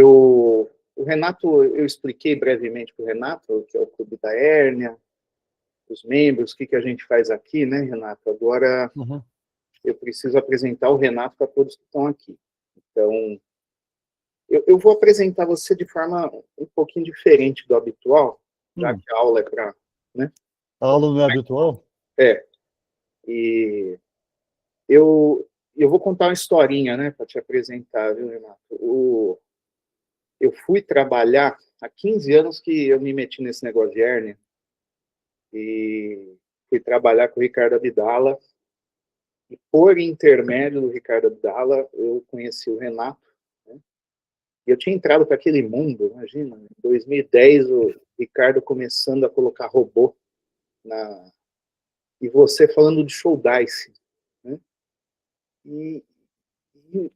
O Renato, eu expliquei brevemente para o Renato, que é o Clube da Hérnia, os membros, o que a gente faz aqui, né, Renato? Agora, eu preciso apresentar o Renato para todos que estão aqui. Então, eu vou apresentar você de forma um pouquinho diferente do habitual, já que a aula é para... Né? A aula não é habitual? É. E eu vou contar uma historinha, né, para te apresentar, viu, Renato? Eu fui trabalhar, há 15 anos que eu me meti nesse negócio de hérnia, e fui trabalhar com o Ricardo Abdala, e por intermédio do Ricardo Abdala, eu conheci o Renato, né? E eu tinha entrado para aquele mundo, imagina, em 2010, o Ricardo começando a colocar robô e você falando de show dice, né? E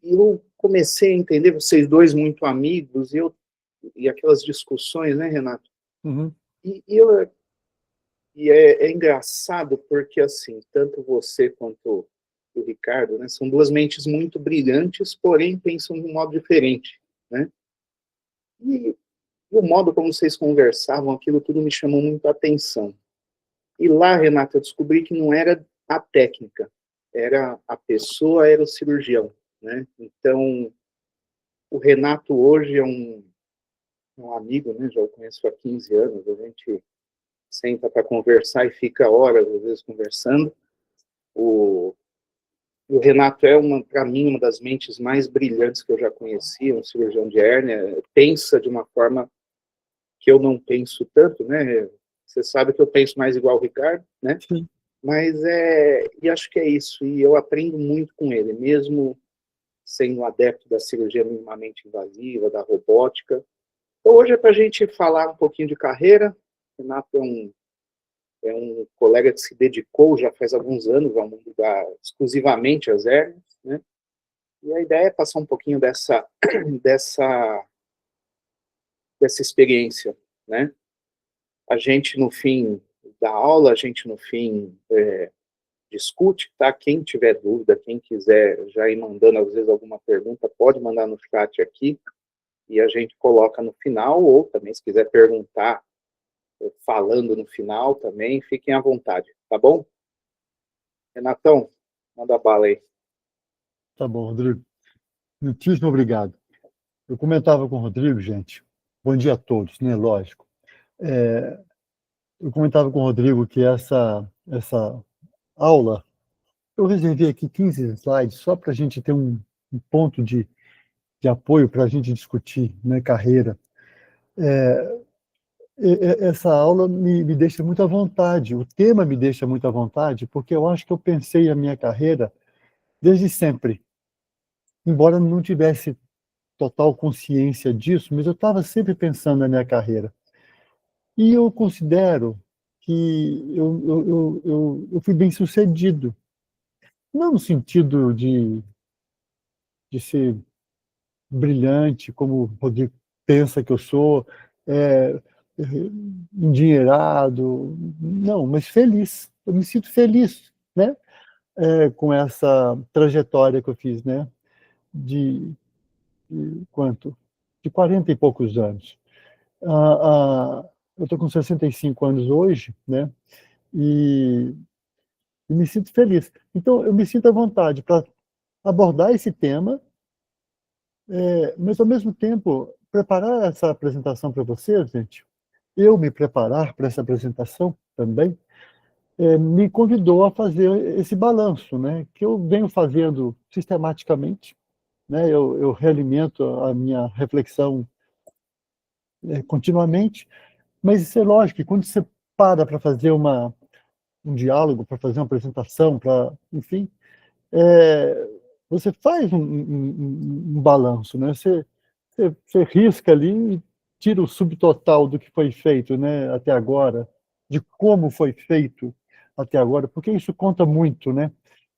eu comecei a entender vocês dois muito amigos, e aquelas discussões, né, Renato? E é engraçado porque, assim, tanto você quanto o Ricardo, né, são duas mentes muito brilhantes, porém pensam de um modo diferente, né? E o modo como vocês conversavam, aquilo tudo me chamou muito a atenção. E lá, Renato, eu descobri que não era a técnica, era a pessoa, era o cirurgião, né? Então, o Renato hoje é um amigo, né? Já o conheço há 15 anos, a gente senta para conversar e fica horas, às vezes, conversando. O Renato é, para mim, uma das mentes mais brilhantes que eu já conheci, um cirurgião de hérnia, pensa de uma forma que eu não penso tanto, né? Você sabe que eu penso mais igual o Ricardo, né? Sim. Mas e acho que é isso, e eu aprendo muito com ele, mesmo sendo um adepto da cirurgia minimamente invasiva, da robótica. Então, hoje é para a gente falar um pouquinho de carreira. O Renato é um colega que se dedicou já faz alguns anos ao mundo exclusivamente às hérnias, né? E a ideia é passar um pouquinho dessa experiência, né? A gente, no fim da aula, a gente, no fim, discute, tá? Quem tiver dúvida, quem quiser já ir mandando, às vezes, alguma pergunta, pode mandar no chat aqui, e a gente coloca no final, ou também, se quiser perguntar, falando no final também, fiquem à vontade, tá bom? Renatão, manda bala aí. Tá bom, Rodrigo. Muitíssimo obrigado. Eu comentava com o Rodrigo, gente, bom dia a todos, né? Lógico. Eu comentava com o Rodrigo que essa aula, eu reservei aqui 15 slides só para a gente ter um ponto de apoio para a gente discutir, né, carreira. Essa aula me deixa muito à vontade, o tema me deixa muito à vontade, porque eu acho que eu pensei a minha carreira desde sempre. Embora não tivesse total consciência disso, mas eu estava sempre pensando na minha carreira. E eu considero que eu fui bem sucedido. Não no sentido de ser brilhante, como o Rodrigo pensa que eu sou, é, endinheirado, não, mas feliz. Eu me sinto feliz, né? Com essa trajetória que eu fiz, né? De quanto? De 40 e poucos anos. Eu estou com 65 anos hoje, né? E me sinto feliz. Então, eu me sinto à vontade para abordar esse tema, mas, ao mesmo tempo, preparar essa apresentação para vocês, gente, eu me preparar para essa apresentação também, me convidou a fazer esse balanço, né? Que eu venho fazendo sistematicamente, né? Eu realimento a minha reflexão continuamente, mas isso é lógico que quando você para fazer um diálogo, para fazer uma apresentação, enfim, você faz um balanço, né? Você risca ali e tira o subtotal do que foi feito, né, até agora, de como foi feito até agora, porque isso conta muito, né?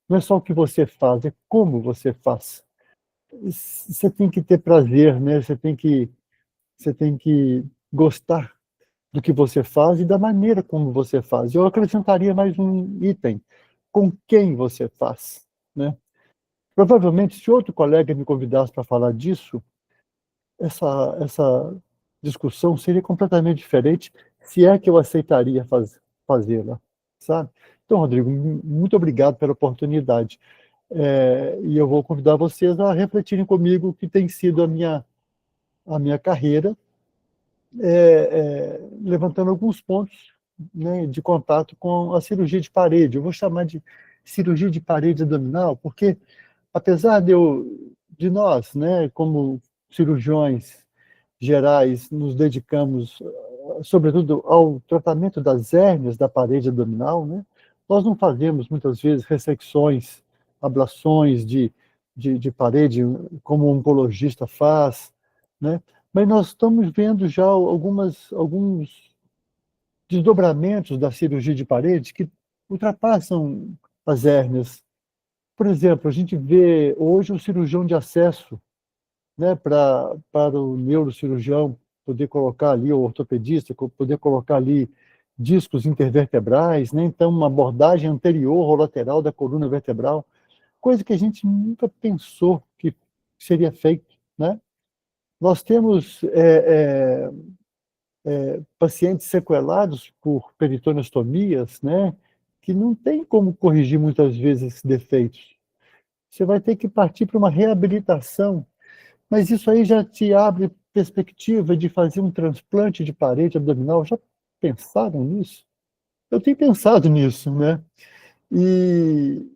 Não é só o que você faz, é como você faz. Você tem que ter prazer, né? Você tem que gostar do que você faz e da maneira como você faz. Eu acrescentaria mais um item: com quem você faz, né? Provavelmente, se outro colega me convidasse para falar disso, essa discussão seria completamente diferente se é que eu aceitaria fazê-la, sabe? Então, Rodrigo, muito obrigado pela oportunidade. E eu vou convidar vocês a refletirem comigo o que tem sido a minha carreira, levantando alguns pontos, né, de contato com a cirurgia de parede. Eu vou chamar de cirurgia de parede abdominal, porque apesar de nós, né, como cirurgiões gerais, nos dedicamos, sobretudo, ao tratamento das hérnias da parede abdominal, né, nós não fazemos, muitas vezes, ressecções, ablações de parede, como o oncologista faz, né, mas nós estamos vendo já alguns desdobramentos da cirurgia de parede que ultrapassam as hérnias. Por exemplo, a gente vê hoje o cirurgião de acesso, né, para o neurocirurgião poder colocar ali, o ortopedista, poder colocar ali discos intervertebrais, né, então uma abordagem anterior ou lateral da coluna vertebral, coisa que a gente nunca pensou que seria feito, né? Nós temos pacientes sequelados por peritoneostomias, né, que não tem como corrigir muitas vezes esses defeitos. Você vai ter que partir para uma reabilitação, mas isso aí já te abre perspectiva de fazer um transplante de parede abdominal. Já pensaram nisso? Eu tenho pensado nisso, né? E,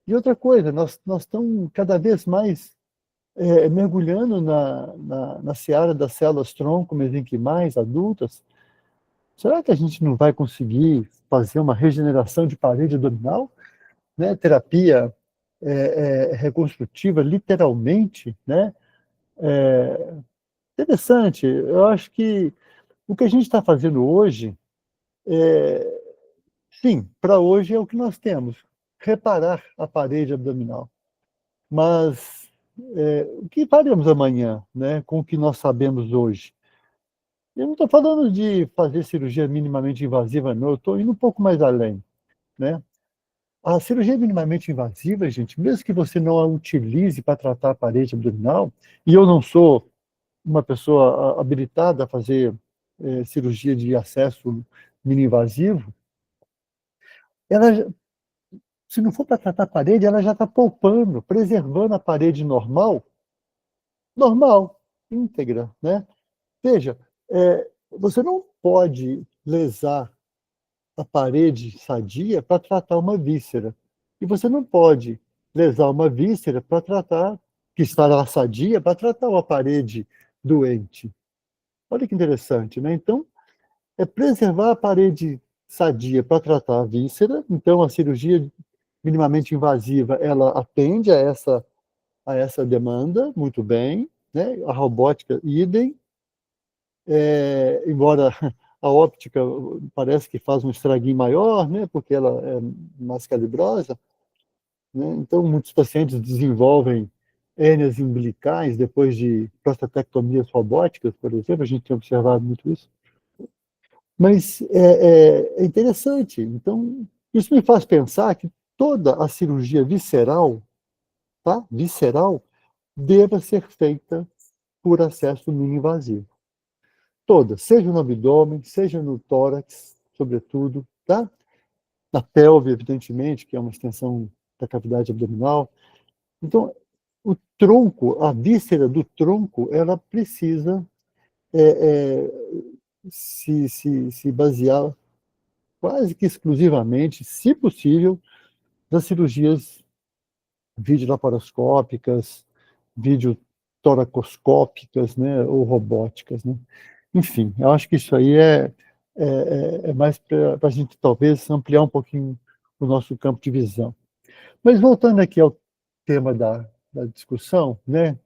e outra coisa, nós estamos cada vez mais mergulhando na seara das células-tronco mesenquimais adultas. Será que a gente não vai conseguir fazer uma regeneração de parede abdominal, né? Terapia reconstrutiva, literalmente, né? Interessante. Eu acho que o que a gente está fazendo hoje, sim, para hoje é o que nós temos, reparar a parede abdominal. Mas o que faremos amanhã, né, com o que nós sabemos hoje? Eu não estou falando de fazer cirurgia minimamente invasiva, não. Eu estou indo um pouco mais além, né? A cirurgia minimamente invasiva, gente, mesmo que você não a utilize para tratar a parede abdominal, e eu não sou uma pessoa habilitada a fazer cirurgia de acesso mini-invasivo, ela, se não for para tratar a parede, ela já está poupando, preservando a parede normal, íntegra, né? Veja, você não pode lesar a parede sadia para tratar uma víscera. E você não pode lesar uma víscera para tratar, que estará sadia, para tratar uma parede doente. Olha que interessante, né? Então, é preservar a parede sadia para tratar a víscera. Então, a cirurgia minimamente invasiva, ela atende a essa demanda muito bem, né? A robótica, idem, embora a óptica parece que faz um estraguinho maior, né? Porque ela é mais calibrosa, né? Então, muitos pacientes desenvolvem hérnias umbilicais depois de prostatectomias robóticas, por exemplo, a gente tem observado muito isso. Mas é interessante. Então, isso me faz pensar que toda a cirurgia visceral, tá? Visceral, deva ser feita por acesso mini-invasivo. Toda, seja no abdômen, seja no tórax, sobretudo, tá? Na pelve, evidentemente, que é uma extensão da cavidade abdominal. Então, o tronco, a víscera do tronco, ela precisa se basear quase que exclusivamente, se possível, das cirurgias videolaparoscópicas, videotoracoscópicas, né, ou robóticas, né? Enfim, eu acho que isso aí é mais para a gente talvez ampliar um pouquinho o nosso campo de visão. Mas voltando aqui ao tema da discussão, né,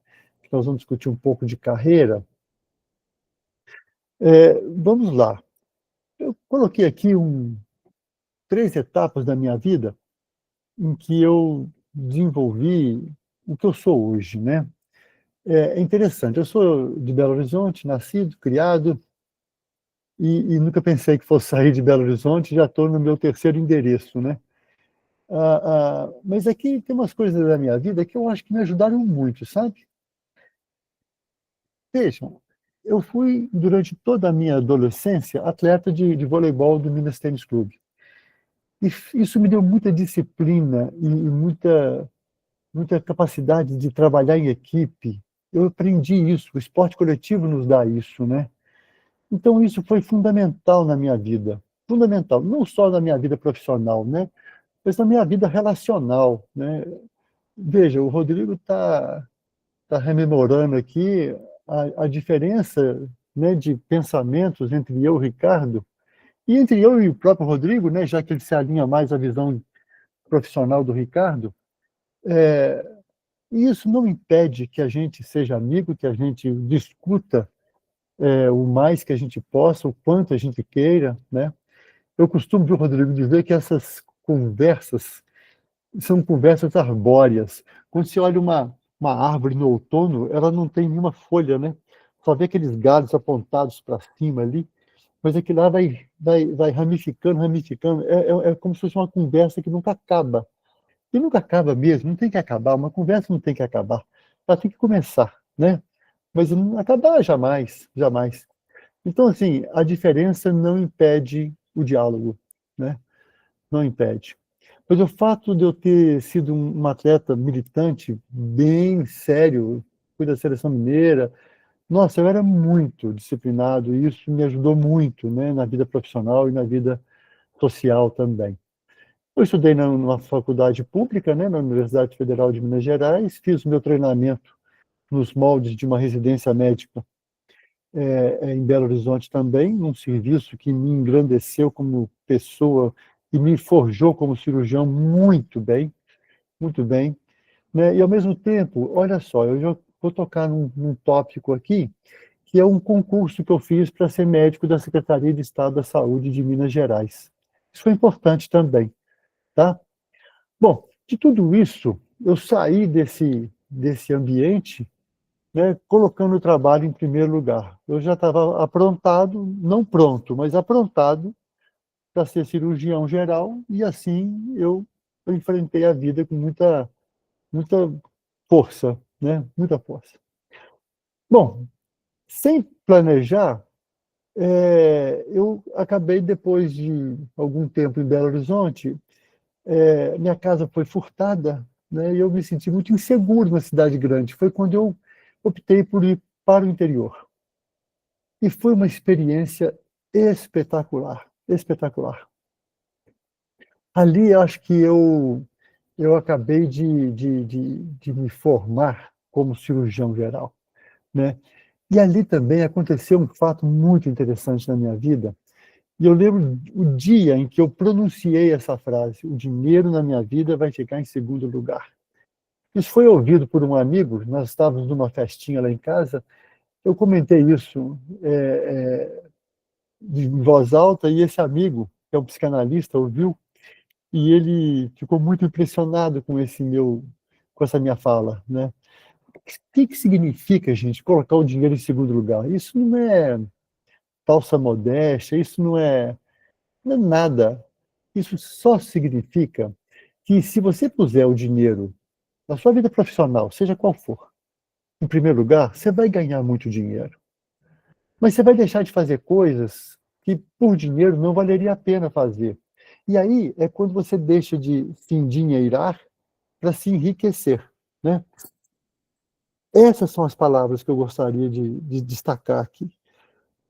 que nós vamos discutir um pouco de carreira, vamos lá. Eu coloquei aqui três etapas da minha vida em que eu desenvolvi o que eu sou hoje, né? É interessante, eu sou de Belo Horizonte, nascido, criado, e nunca pensei que fosse sair de Belo Horizonte, já estou no meu terceiro endereço, né? Mas aqui tem umas coisas da minha vida que eu acho que me ajudaram muito, sabe? Vejam, eu fui, durante toda a minha adolescência, atleta de voleibol do Minas Tênis Clube. E isso me deu muita disciplina e muita capacidade de trabalhar em equipe. Eu aprendi isso, o esporte coletivo nos dá isso, né? Então, isso foi fundamental na minha vida. Fundamental, não só na minha vida profissional, né? Mas na minha vida relacional, né? Veja, o Rodrigo tá rememorando aqui a diferença, né, de pensamentos entre eu e o Ricardo, e entre eu e o próprio Rodrigo, né, já que ele se alinha mais à visão profissional do Ricardo. E isso não impede que a gente seja amigo, que a gente discuta o mais que a gente possa, o quanto a gente queira, né? Eu costumo ver o Rodrigo dizer que essas conversas são conversas arbóreas. Quando você olha uma árvore no outono, ela não tem nenhuma folha, né? Só vê aqueles galhos apontados para cima ali, mas aquilo lá vai ramificando, ramificando. É como se fosse uma conversa que nunca acaba. E nunca acaba mesmo, não tem que acabar. Uma conversa não tem que acabar. Ela tem que começar, né? Mas não acabar jamais, jamais. Então, assim, a diferença não impede o diálogo, né? Não impede. Mas o fato de eu ter sido um atleta militante bem sério, fui da seleção mineira, nossa, eu era muito disciplinado e isso me ajudou muito, né, na vida profissional e na vida social também. Eu estudei numa faculdade pública, né, na Universidade Federal de Minas Gerais, fiz o meu treinamento nos moldes de uma residência médica em Belo Horizonte também, num serviço que me engrandeceu como pessoa e me forjou como cirurgião muito bem, né? E ao mesmo tempo, olha só, eu já vou tocar num tópico aqui, que é um concurso que eu fiz para ser médico da Secretaria de Estado da Saúde de Minas Gerais. Isso foi importante também, tá? Bom, de tudo isso, eu saí desse ambiente, né, colocando o trabalho em primeiro lugar. Eu já estava aprontado, não pronto, mas aprontado para ser cirurgião geral, e assim eu enfrentei a vida com muita força, né? Muita força. Bom, sem planejar, eu acabei, depois de algum tempo em Belo Horizonte, minha casa foi furtada, né? E eu me senti muito inseguro na cidade grande. Foi quando eu optei por ir para o interior. E foi uma experiência espetacular, espetacular. Ali, acho que eu acabei de me formar como cirurgião geral, né? E ali também aconteceu um fato muito interessante na minha vida. E eu lembro o dia em que eu pronunciei essa frase: o dinheiro na minha vida vai ficar em segundo lugar. Isso foi ouvido por um amigo, nós estávamos numa festinha lá em casa, eu comentei isso de voz alta, e esse amigo, que é um psicanalista, ouviu, e ele ficou muito impressionado com essa minha fala, né? O que significa, gente, colocar o dinheiro em segundo lugar? Isso não é falsa modéstia, isso não é nada. Isso só significa que, se você puser o dinheiro na sua vida profissional, seja qual for, em primeiro lugar, você vai ganhar muito dinheiro. Mas você vai deixar de fazer coisas que, por dinheiro, não valeria a pena fazer. E aí é quando você deixa de se endinheirar para se enriquecer, né? Essas são as palavras que eu gostaria de destacar aqui.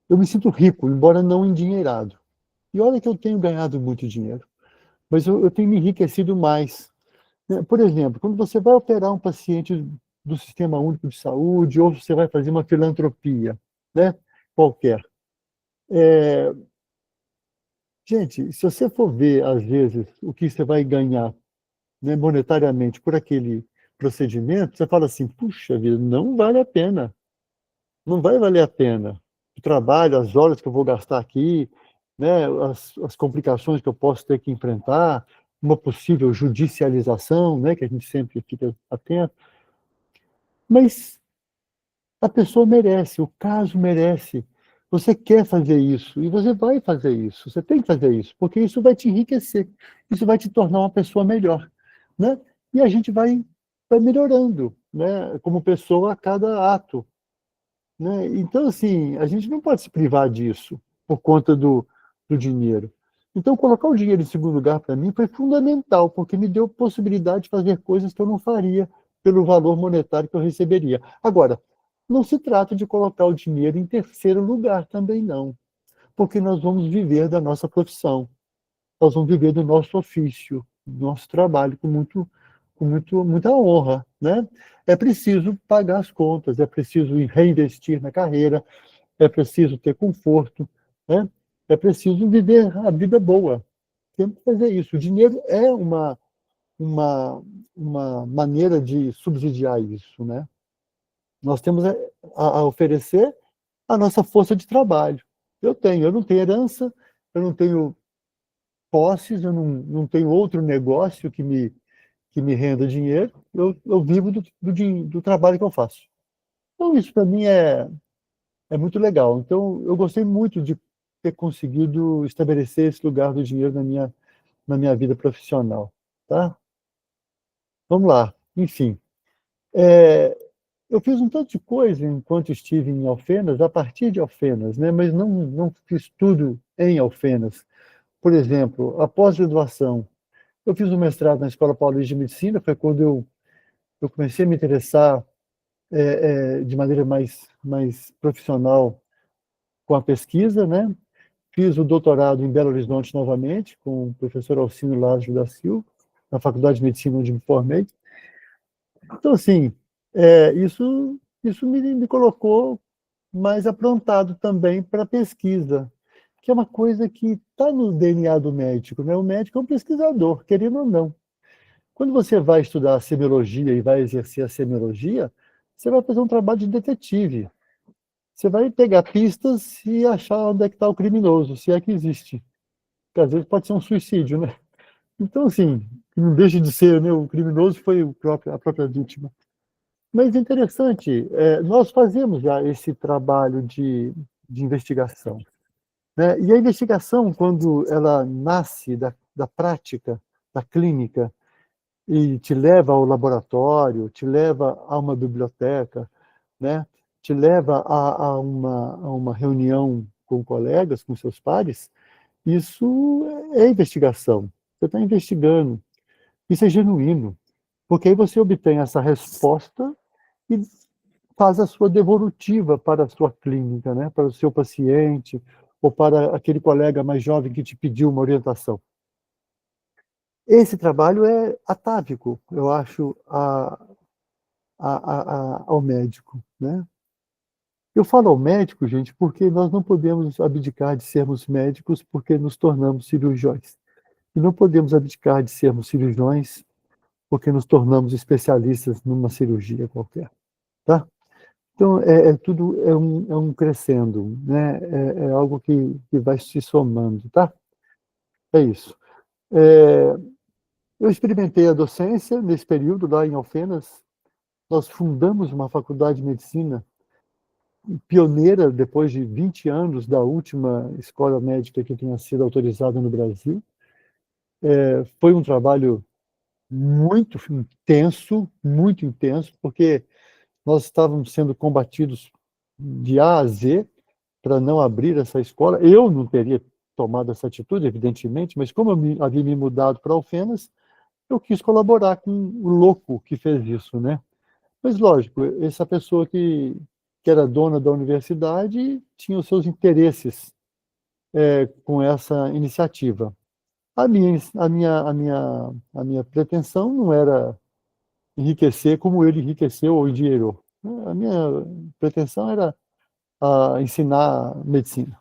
Eu me sinto rico, embora não endinheirado. E olha que eu tenho ganhado muito dinheiro, mas eu tenho me enriquecido mais. Por exemplo, quando você vai operar um paciente do Sistema Único de Saúde, ou você vai fazer uma filantropia, né, qualquer. Gente, se você for ver, às vezes, o que você vai ganhar, né, monetariamente por aquele procedimento, você fala assim: puxa vida, não vale a pena. Não vai valer a pena. O trabalho, as horas que eu vou gastar aqui, né, as complicações que eu posso ter que enfrentar, uma possível judicialização, né, que a gente sempre fica atento. Mas a pessoa merece, o caso merece. Você quer fazer isso e você vai fazer isso. Você tem que fazer isso, porque isso vai te enriquecer, isso vai te tornar uma pessoa melhor, né? E a gente vai melhorando, né, como pessoa a cada ato. né? Então, assim, a gente não pode se privar disso por conta do dinheiro. Então, colocar o dinheiro em segundo lugar para mim foi fundamental, porque me deu possibilidade de fazer coisas que eu não faria pelo valor monetário que eu receberia. Agora, não se trata de colocar o dinheiro em terceiro lugar também, não, porque nós vamos viver da nossa profissão, nós vamos viver do nosso ofício, do nosso trabalho muita honra, né? É preciso pagar as contas, é preciso reinvestir na carreira, é preciso ter conforto, né? É preciso viver a vida boa. Temos que fazer isso. O dinheiro é uma, uma maneira de subsidiar isso, né? Nós temos a oferecer a nossa força de trabalho. Eu não tenho herança, eu não tenho posses, eu não tenho outro negócio que me renda dinheiro, eu vivo do trabalho que eu faço. Então, isso para mim é muito legal. Então, eu gostei muito de ter conseguido estabelecer esse lugar do dinheiro na minha vida profissional. Tá? Vamos lá. Enfim, é, eu fiz um tanto de coisa enquanto estive em Alfenas, a partir de Alfenas, né? Mas não fiz tudo em Alfenas. Por exemplo, a pós-graduação. Eu fiz um mestrado na Escola Paulista de Medicina, foi quando eu comecei a me interessar de maneira mais profissional com a pesquisa, né? Fiz o doutorado em Belo Horizonte novamente, com o professor Alcino Lázaro da Silva, na Faculdade de Medicina onde me formei. Então, assim, isso me colocou mais aprontado também para a pesquisa, que é uma coisa que está no DNA do médico, né? O médico é um pesquisador, querendo ou não. Quando você vai estudar a semiologia e vai exercer a semiologia, você vai fazer um trabalho de detetive. Você vai pegar pistas e achar onde é que está o criminoso, se é que existe. Porque às vezes pode ser um suicídio, né? Então, assim, não deixa de ser, né? O criminoso foi a própria vítima. Mas é interessante, nós fazemos já esse trabalho de investigação, né? E a investigação, quando ela nasce da prática, da clínica, e te leva ao laboratório, te leva a uma biblioteca, né? Te leva a uma reunião com colegas, com seus pares, isso é investigação. Você está investigando. Isso é genuíno. Porque aí você obtém essa resposta e faz a sua devolutiva para a sua clínica, né? Para o seu paciente ou para aquele colega mais jovem que te pediu uma orientação. Esse trabalho é atávico, eu acho, ao médico, né? Eu falo ao médico, gente, porque nós não podemos abdicar de sermos médicos porque nos tornamos cirurgiões. E não podemos abdicar de sermos cirurgiões porque nos tornamos especialistas numa cirurgia qualquer, tá? Então, tudo é um crescendo, né? É algo que vai se somando, tá? É isso. É, eu experimentei a docência nesse período lá em Alfenas. Nós fundamos uma faculdade de medicina pioneira depois de 20 anos da última escola médica que tinha sido autorizada no Brasil. Foi um trabalho muito intenso, porque nós estávamos sendo combatidos de A a Z para não abrir essa escola. Eu não teria tomado essa atitude, evidentemente, mas como havia me mudado para Alfenas, eu quis colaborar com o louco que fez isso, né? Mas, lógico, essa pessoa que era dona da universidade tinha os seus interesses com essa iniciativa. A minha pretensão não era enriquecer como ele enriqueceu ou endinheirou. A minha pretensão era ensinar medicina.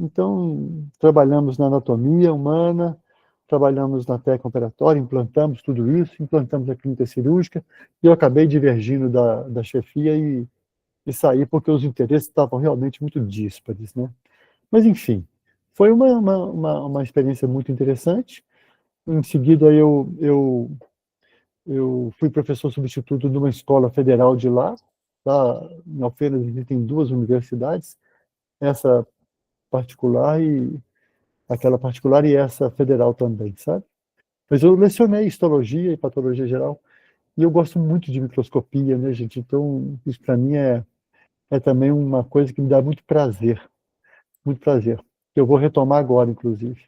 Então, trabalhamos na anatomia humana, trabalhamos na técnica operatória, implantamos tudo isso, implantamos a clínica cirúrgica, e eu acabei divergindo da chefia e saí porque os interesses estavam realmente muito díspares, né? Mas, enfim, foi uma experiência muito interessante. Em seguida, eu fui professor substituto numa escola federal de lá. Lá em Alfenas existem duas universidades, essa particular e aquela particular e essa federal também, sabe? Mas eu lecionei histologia e patologia geral e eu gosto muito de microscopia, né, gente? Então, isso para mim é também uma coisa que me dá muito prazer, que eu vou retomar agora, inclusive.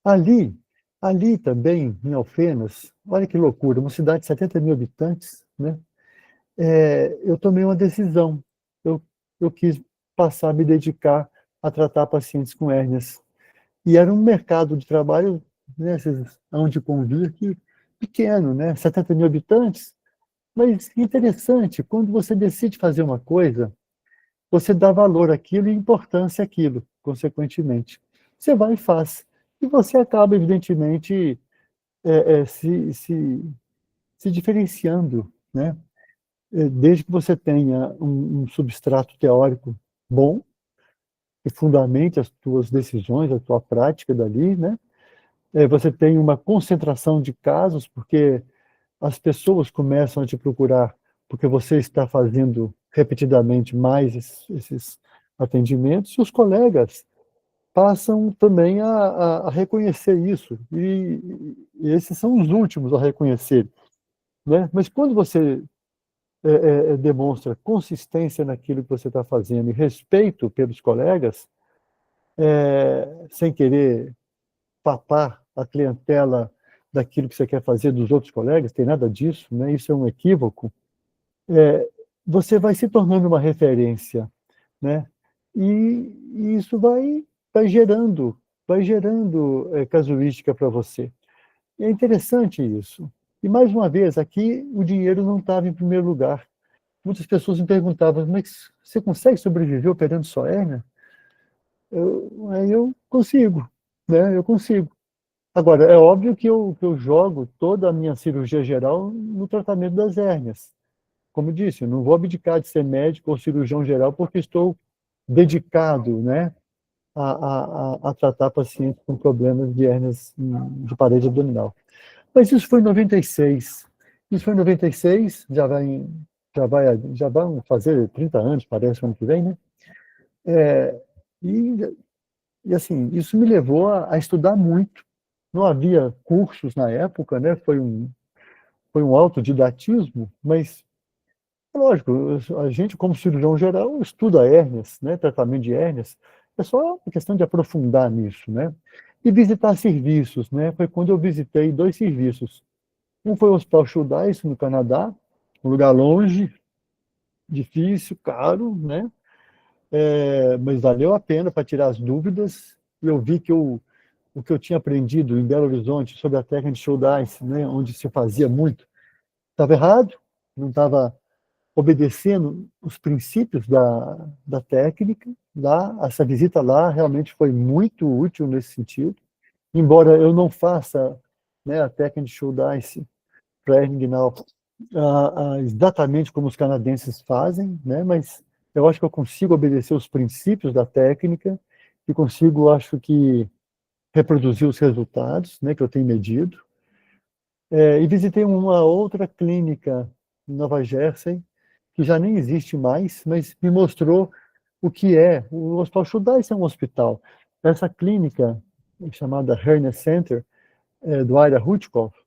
Ali, ali também, em Alfenas, olha que loucura, uma cidade de 70 mil habitantes, né? Eu tomei uma decisão. Eu, eu quis passar a me dedicar a tratar pacientes com hérnias. E era um mercado de trabalho, né, vocês hão de convir, que pequeno, né? 70 mil habitantes. Mas interessante, quando você decide fazer uma coisa, você dá valor àquilo e importância àquilo, consequentemente. Você vai e faz. E você acaba, evidentemente, se diferenciando, né? Desde que você tenha um substrato teórico bom, que fundamente as tuas decisões, a tua prática dali, né? Você tem uma concentração de casos, porque as pessoas começam a te procurar porque você está fazendo repetidamente mais esses atendimentos, e os colegas passam também a reconhecer isso, e esses são os últimos a reconhecer, né? Mas quando você demonstra consistência naquilo que você está fazendo e respeito pelos colegas, sem querer papar a clientela daquilo que você quer fazer dos outros colegas, tem nada disso, né? Isso é um equívoco. É, Você vai se tornando uma referência, né? E isso vai gerando casuística para você. E é interessante isso. E mais uma vez, aqui o dinheiro não estava em primeiro lugar. Muitas pessoas me perguntavam, mas você consegue sobreviver operando só hérnia? Aí eu consigo, né? Eu consigo. Agora, é óbvio que eu jogo toda a minha cirurgia geral no tratamento das hérnias. Como eu disse, eu não vou abdicar de ser médico ou cirurgião geral porque estou dedicado, né, a tratar pacientes com problemas de hérnias de parede abdominal. Mas isso foi em 96. Isso foi em 96, já vão fazer 30 anos, parece, ano que vem, né? É, e, e, assim, isso me levou a estudar muito. Não havia cursos na época, né? Foi um autodidatismo, mas, lógico, a gente, como cirurgião geral, estuda hérnias, né? Tratamento de hérnias. É só uma questão de aprofundar nisso, né? E visitar serviços, né? Foi quando eu visitei 2 serviços. Um foi o Hospital Shoedice, no Canadá, um lugar longe, difícil, caro, né? Mas valeu a pena para tirar as dúvidas. E eu vi que o que eu tinha aprendido em Belo Horizonte sobre a técnica de Shoedice, né, onde se fazia muito, estava errado, não estava obedecendo os princípios da técnica. Lá, essa visita lá realmente foi muito útil nesse sentido. Embora eu não faça, né, a técnica de Shoedice para hernia inguinal exatamente como os canadenses fazem, né? Mas eu acho que eu consigo obedecer os princípios da técnica e consigo, acho que, reproduzir os resultados, né, que eu tenho medido. E visitei uma outra clínica em Nova Jersey, que já nem existe mais, mas me mostrou o que é. O Hospital Shoedice é um hospital. Essa clínica, chamada Hernia Center, do Ira Hutchkoff,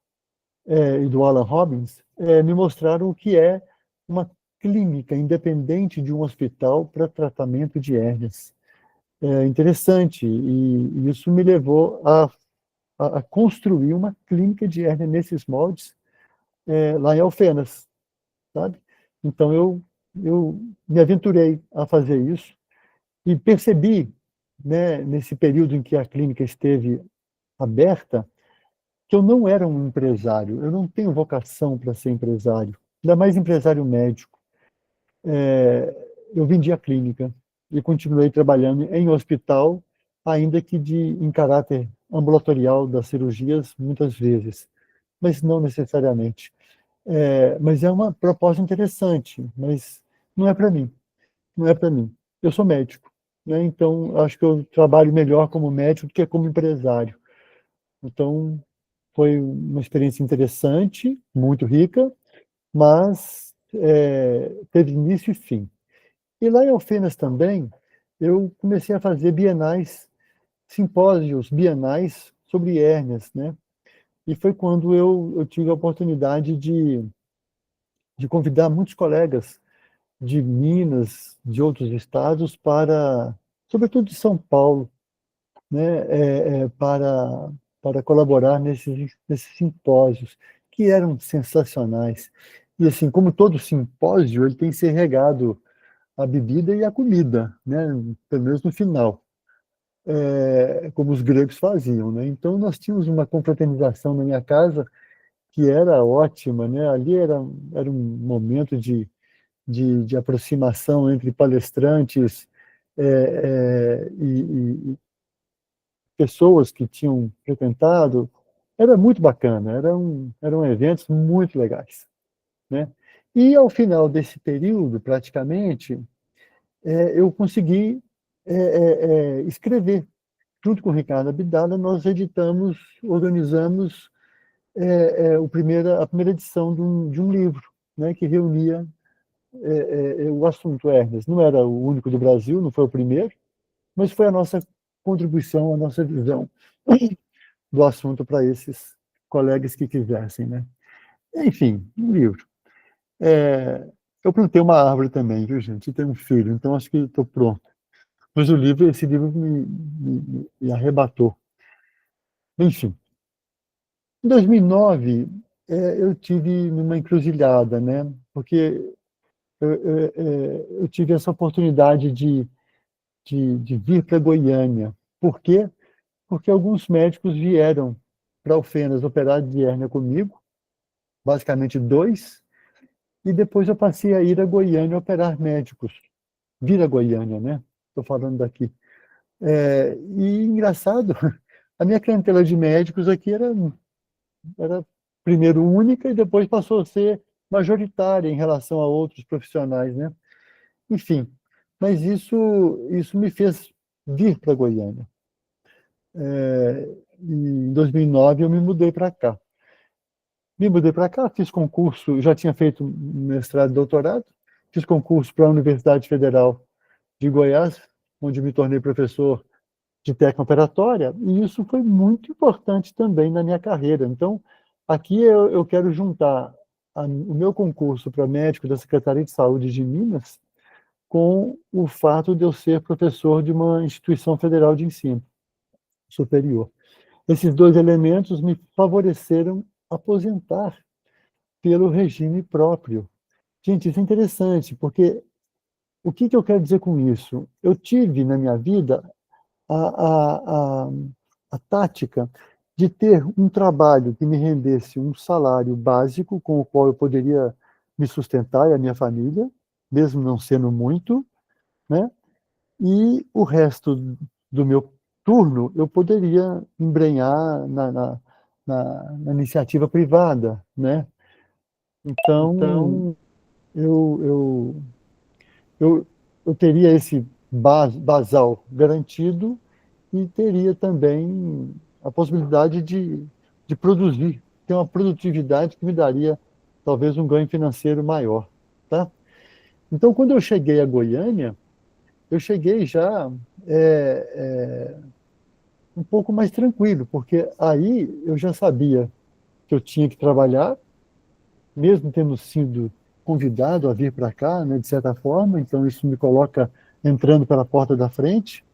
e do Alan Robbins, me mostraram o que é uma clínica independente de um hospital para tratamento de hérnias. É interessante, e isso me levou a construir uma clínica de hérnia nesses moldes lá em Alfenas, sabe? Então eu me aventurei a fazer isso e percebi, né, nesse período em que a clínica esteve aberta, que eu não era um empresário, eu não tenho vocação para ser empresário, ainda mais empresário médico. Eu vendi a clínica e continuei trabalhando em hospital, ainda que em caráter ambulatorial das cirurgias, muitas vezes, mas não necessariamente. Mas é uma proposta interessante, mas não é para mim, não é para mim. Eu sou médico, né? Então acho que eu trabalho melhor como médico do que como empresário. Então foi uma experiência interessante, muito rica, mas teve início e fim. E lá em Alfenas também, eu comecei a fazer bienais, simpósios bienais sobre hérnias, né? E foi quando eu tive a oportunidade de convidar muitos colegas de Minas, de outros estados, sobretudo de São Paulo, né, para colaborar nesses simpósios, que eram sensacionais. E assim, como todo simpósio, ele tem que ser regado a bebida e a comida, né, pelo menos no final, como os gregos faziam, né? Então nós tínhamos uma confraternização na minha casa que era ótima, né? Ali era um momento de aproximação entre palestrantes e pessoas que tinham frequentado. Era muito bacana, eram eventos muito legais, né? E ao final desse período, praticamente, eu consegui escrever. Junto com o Ricardo Abdala, nós organizamos a primeira edição de um livro, né, que reunia o assunto Hermes. Não era o único do Brasil, não foi o primeiro, mas foi a nossa contribuição, a nossa visão do assunto para esses colegas que quisessem, né? Enfim, um livro. Eu plantei uma árvore também, viu, gente? E tenho um filho, então acho que estou pronto. Mas esse livro me arrebatou. Enfim, em 2009, eu tive uma encruzilhada, né? Porque eu tive essa oportunidade de vir para Goiânia. Por quê? Porque alguns médicos vieram para Alfenas operar de hérnia comigo, basicamente dois, e depois eu passei a ir a Goiânia operar médicos. Vir a Goiânia, né? Estou falando daqui. E engraçado, a minha clientela de médicos aqui era primeiro única e depois passou a ser majoritária em relação a outros profissionais, né? Enfim, mas isso me fez vir para Goiânia. Em 2009 eu me mudei para cá. Me mudei para cá, fiz concurso, já tinha feito mestrado e doutorado, fiz concurso para a Universidade Federal de Goiás, onde me tornei professor de técnica operatória, e isso foi muito importante também na minha carreira. Então, aqui eu quero juntar o meu concurso para médico da Secretaria de Saúde de Minas com o fato de eu ser professor de uma instituição federal de ensino superior. Esses dois elementos me favoreceram aposentar pelo regime próprio. Gente, isso é interessante, porque o que eu quero dizer com isso? Eu tive na minha vida a tática de ter um trabalho que me rendesse um salário básico com o qual eu poderia me sustentar e a minha família, mesmo não sendo muito, né? E o resto do meu turno eu poderia embrenhar na iniciativa privada, né? Então, Então, eu, eu, eu teria esse basal garantido e teria também a possibilidade de produzir, ter uma produtividade que me daria talvez um ganho financeiro maior, tá? Então, quando eu cheguei a Goiânia, eu cheguei já um pouco mais tranquilo, porque aí eu já sabia que eu tinha que trabalhar, mesmo tendo sido convidado a vir para cá, né, de certa forma, então isso me coloca entrando pela porta da frente,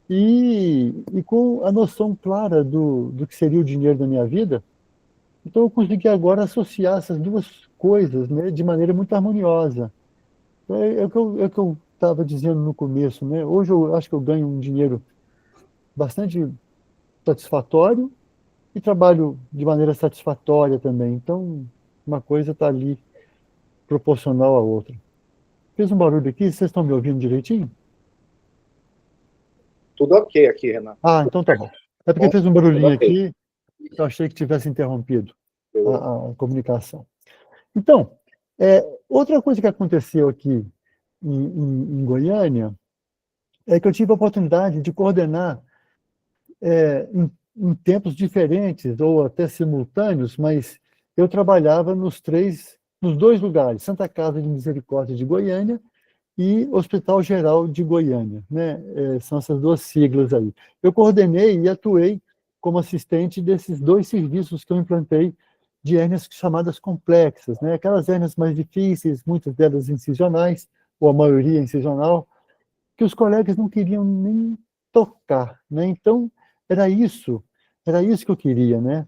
e com a noção clara do que seria o dinheiro da minha vida, então eu consegui agora associar essas duas coisas, né, de maneira muito harmoniosa. Então, é o que eu estava dizendo no começo, né? Hoje eu acho que eu ganho um dinheiro bastante satisfatório e trabalho de maneira satisfatória também. Então, uma coisa está ali proporcional à outra. Fez um barulho aqui, vocês estão me ouvindo direitinho? tudo ok aqui, Renato. Ah, então tá bom. É porque Bom, fez um tudo barulhinho ok. aqui, eu achei que tivesse interrompido a comunicação. Então, outra coisa que aconteceu aqui em Goiânia é que eu tive a oportunidade de coordenar em tempos diferentes ou até simultâneos, mas eu trabalhava nos dois lugares, Santa Casa de Misericórdia de Goiânia e Hospital Geral de Goiânia, né? São essas duas siglas aí. Eu coordenei e atuei como assistente desses dois serviços que eu implantei de hérnias chamadas complexas, né? Aquelas hérnias mais difíceis, muitas delas incisionais, ou a maioria incisional, que os colegas não queriam nem tocar, né? Então, era isso que eu queria, né?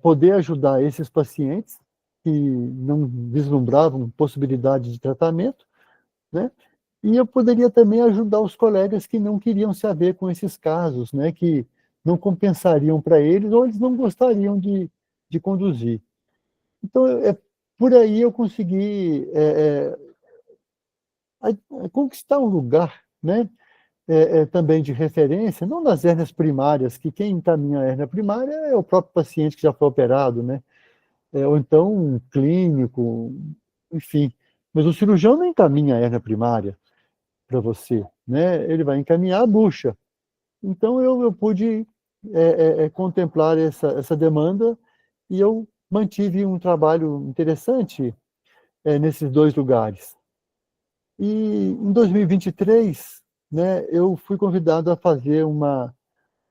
Poder ajudar esses pacientes que não vislumbravam possibilidade de tratamento, né? E eu poderia também ajudar os colegas que não queriam se haver com esses casos, né? Que não compensariam para eles ou eles não gostariam de conduzir. Então, por aí eu consegui conquistar um lugar, né? Também de referência, não nas hérnias primárias, que quem encaminha a hérnia primária é o próprio paciente que já foi operado, né? Ou então um clínico, enfim. Mas o cirurgião não encaminha a hérnia primária para você, né? Ele vai encaminhar a bucha. Então eu pude contemplar essa demanda e eu mantive um trabalho interessante nesses dois lugares. E em 2023, né, eu fui convidado a fazer uma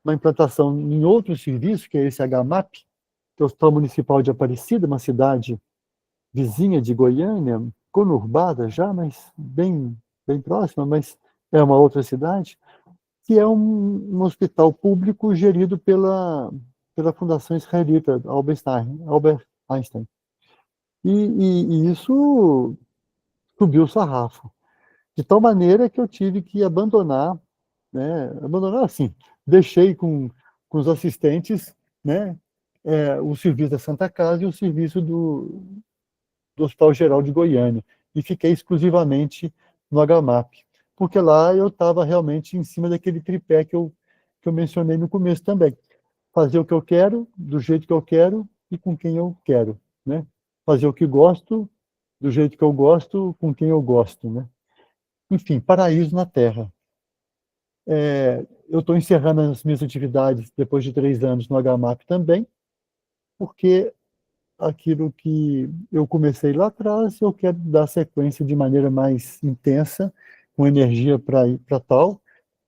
implantação em outro serviço, que é esse HMAP, que é o Hospital Municipal de Aparecida, uma cidade vizinha de Goiânia, conurbada já, mas bem próxima, mas é uma outra cidade, que é um hospital público gerido pela Fundação Israelita Albert Einstein. E isso subiu o sarrafo, de tal maneira que eu tive que abandonar, né? Abandonar assim, deixei com os assistentes, né? O serviço da Santa Casa e o serviço do Hospital Geral de Goiânia, e fiquei exclusivamente no HMAP, porque lá eu estava realmente em cima daquele tripé que eu mencionei no começo também. Fazer o que eu quero, do jeito que eu quero e com quem eu quero, né? Fazer o que gosto, do jeito que eu gosto, com quem eu gosto, né? Enfim, paraíso na Terra. Eu estou encerrando as minhas atividades depois de 3 anos no HMAP também, porque aquilo que eu comecei lá atrás, eu quero dar sequência de maneira mais intensa, com energia para tal,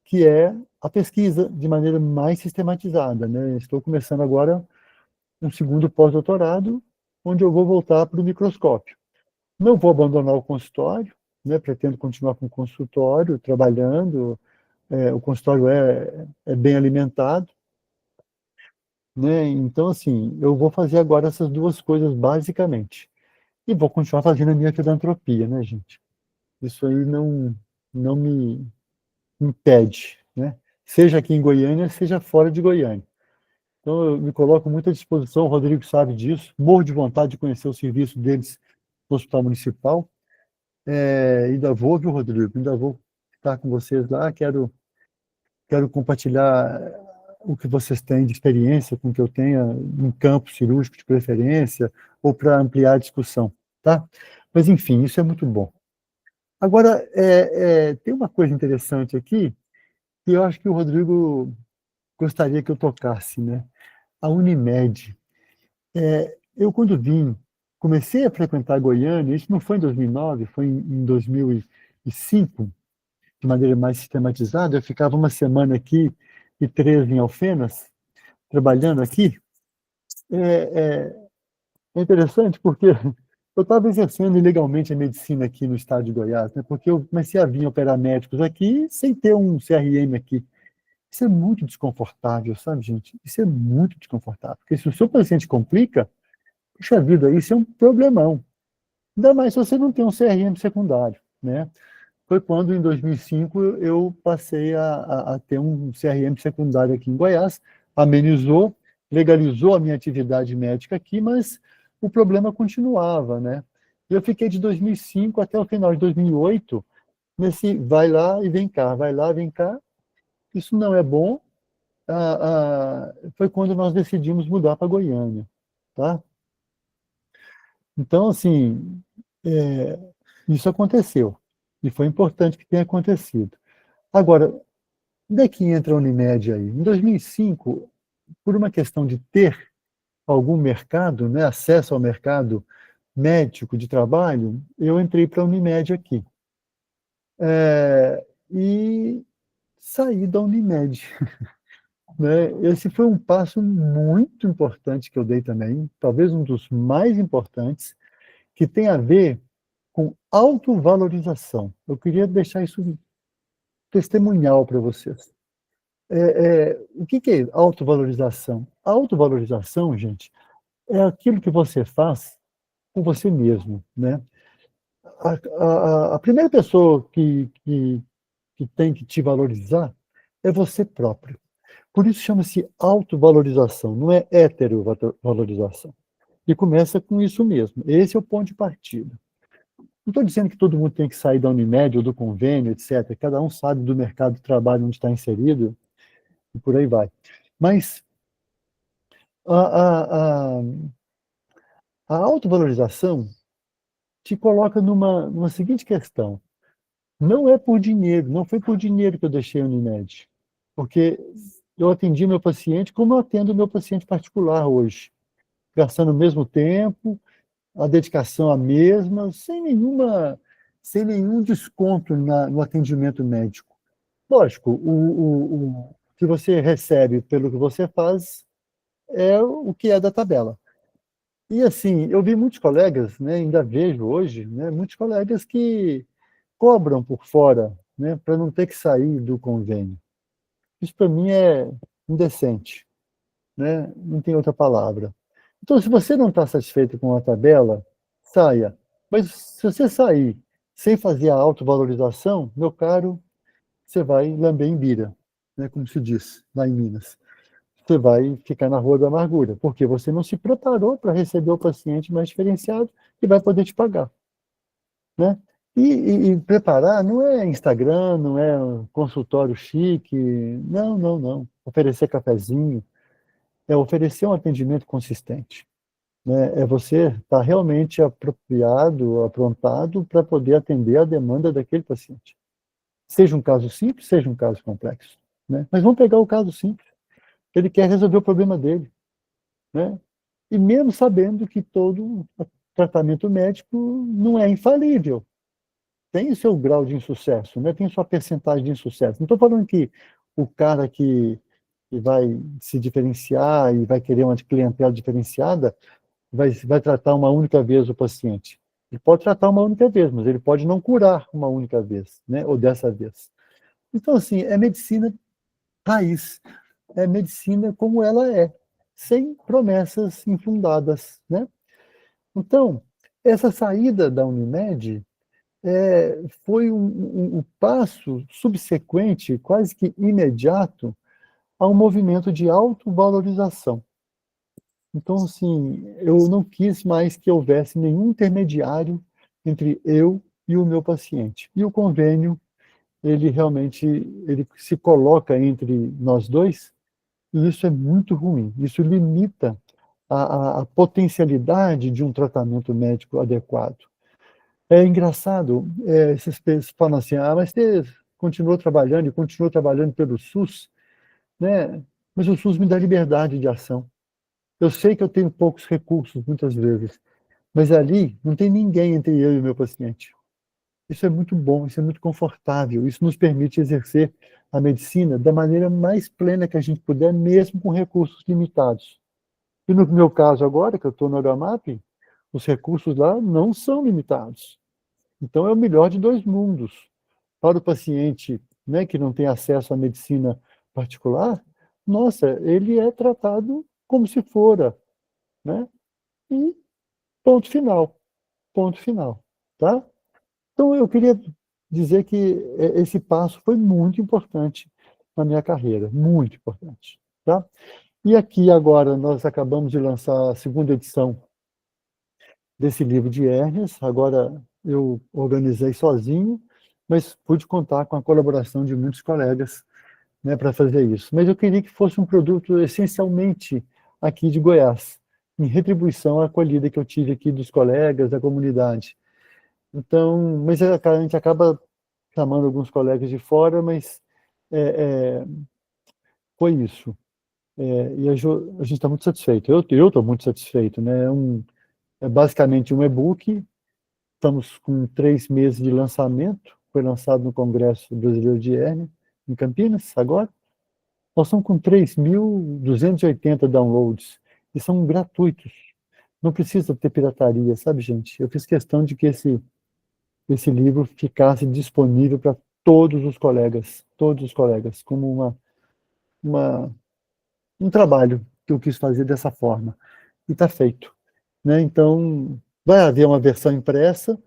que é a pesquisa de maneira mais sistematizada, né? Estou começando agora um segundo pós-doutorado, onde eu vou voltar para o microscópio. Não vou abandonar o consultório, né? Pretendo continuar com o consultório, trabalhando. O consultório é bem alimentado, né? Então, assim, eu vou fazer agora essas duas coisas basicamente. E vou continuar fazendo a minha filantropia, né, gente? Isso aí não me impede, né? Seja aqui em Goiânia, seja fora de Goiânia. Então, eu me coloco muito à disposição, o Rodrigo sabe disso, morro de vontade de conhecer o serviço deles no Hospital Municipal. Ainda vou, viu, Rodrigo? Ainda vou estar com vocês lá, quero compartilhar o que vocês têm de experiência com o que eu tenha em campo cirúrgico de preferência, ou para ampliar a discussão, tá? Mas, enfim, isso é muito bom. Agora, tem uma coisa interessante aqui, que eu acho que o Rodrigo gostaria que eu tocasse, né? A Unimed. Eu, quando comecei a frequentar Goiânia, isso não foi em 2009, foi em 2005, de maneira mais sistematizada. Eu ficava uma semana aqui e 3 em Alfenas, trabalhando aqui. É interessante porque eu estava exercendo ilegalmente a medicina aqui no estado de Goiás, né? Porque eu comecei a vir operar médicos aqui sem ter um CRM aqui. Isso é muito desconfortável, sabe, gente? Isso é muito desconfortável. Porque se o seu paciente complica, puxa vida, isso é um problemão. Ainda mais se você não tem um CRM secundário, né? Foi quando, em 2005, eu passei a ter um CRM secundário aqui em Goiás, amenizou, legalizou a minha atividade médica aqui, mas o problema continuava, né? Eu fiquei de 2005 até o final de 2008 nesse vai lá e vem cá, vai lá, vem cá. Isso não é bom. Foi quando nós decidimos mudar para Goiânia, tá? Então, assim, é, isso aconteceu. E foi importante que tenha acontecido. Agora, onde é que entra a Unimed aí? Em 2005, por uma questão de ter algum mercado, né, acesso ao mercado médico de trabalho, eu entrei para a Unimed aqui. E saí da Unimed. né? Esse foi um passo muito importante que eu dei também, talvez um dos mais importantes, que tem a ver com autovalorização. Eu queria deixar isso testemunhal para vocês. O que é autovalorização? Autovalorização, gente, é aquilo que você faz com você mesmo, né? A primeira pessoa que tem que te valorizar é você próprio. Por isso chama-se autovalorização, não é heterovalorização. E começa com isso mesmo. Esse é o ponto de partida. Não estou dizendo que todo mundo tem que sair da Unimed ou do convênio, etc. Cada um sabe do mercado de trabalho onde está inserido e por aí vai. Mas a, a, a, a autovalorização te coloca numa seguinte questão. Não é por dinheiro, não foi por dinheiro que eu deixei a Unimed. Porque eu atendi meu paciente como eu atendo meu paciente particular hoje, gastando o mesmo tempo, a dedicação a mesma, sem nenhum desconto no atendimento médico. Lógico, o que você recebe pelo que você faz é o que é da tabela. E assim, eu vi muitos colegas, né, ainda vejo hoje, né, muitos colegas que cobram por fora, né, para não ter que sair do convênio. Isso para mim é indecente, né? Não tem outra palavra. Então, se você não está satisfeito com a tabela, saia. Mas se você sair sem fazer a autovalorização, meu caro, você vai lamber em bira, né? Como se diz lá em Minas. Você vai ficar na rua da amargura, porque você não se preparou para receber o paciente mais diferenciado que vai poder te pagar, né? E preparar não é Instagram, não é um consultório chique, não, não, não. Oferecer cafezinho, é oferecer um atendimento consistente, né? É você estar realmente apropriado, aprontado para poder atender a demanda daquele paciente. Seja um caso simples, seja um caso complexo, né? Mas vamos pegar o caso simples. Ele quer resolver o problema dele, né? E mesmo sabendo que todo tratamento médico não é infalível, tem o seu grau de insucesso, né? Tem sua percentagem de insucesso. Não estou falando que o cara que vai se diferenciar e vai querer uma clientela diferenciada vai tratar uma única vez o paciente. Ele pode tratar uma única vez, mas ele pode não curar uma única vez, né? Ou dessa vez. Então, assim, é medicina raiz, é medicina como ela é, sem promessas infundadas, né? Então, essa saída da Unimed foi um passo subsequente, quase que imediato, a um movimento de autovalorização. Então, assim, eu não quis mais que houvesse nenhum intermediário entre eu e o meu paciente. E o convênio, ele realmente ele se coloca entre nós dois, e isso é muito ruim. Isso limita a potencialidade de um tratamento médico adequado. É engraçado, essas pessoas falam assim, mas você continuou trabalhando e continuou trabalhando pelo SUS, né? Mas o SUS me dá liberdade de ação. Eu sei que eu tenho poucos recursos, muitas vezes, mas ali não tem ninguém entre eu e o meu paciente. Isso é muito bom, isso é muito confortável, isso nos permite exercer a medicina da maneira mais plena que a gente puder, mesmo com recursos limitados. E no meu caso agora, que eu estou no HMAP, os recursos lá não são limitados. Então é o melhor de dois mundos. Para o paciente, né, que não tem acesso à medicina particular, nossa, ele é tratado como se fora, né? E ponto final, ponto final, tá? Então eu queria dizer que esse passo foi muito importante na minha carreira, muito importante, tá? E aqui agora nós acabamos de lançar a segunda edição desse livro de hérnias. Agora eu organizei sozinho, mas pude contar com a colaboração de muitos colegas, né, para fazer isso. Mas eu queria que fosse um produto essencialmente aqui de Goiás, em retribuição à acolhida que eu tive aqui dos colegas, da comunidade. Então, mas a gente acaba chamando alguns colegas de fora, mas é, é, foi isso. E a gente está muito satisfeito. Eu estou muito satisfeito, né? É basicamente um e-book. Estamos com 3 meses de lançamento. Foi lançado no Congresso Brasileiro de Hérnia, em Campinas, agora. Nós estamos com 3.280 downloads, e são gratuitos. Não precisa ter pirataria, sabe, gente? Eu fiz questão de que esse livro ficasse disponível para todos os colegas, como uma, um trabalho que eu quis fazer dessa forma. E está feito, né? Então, vai haver uma versão impressa,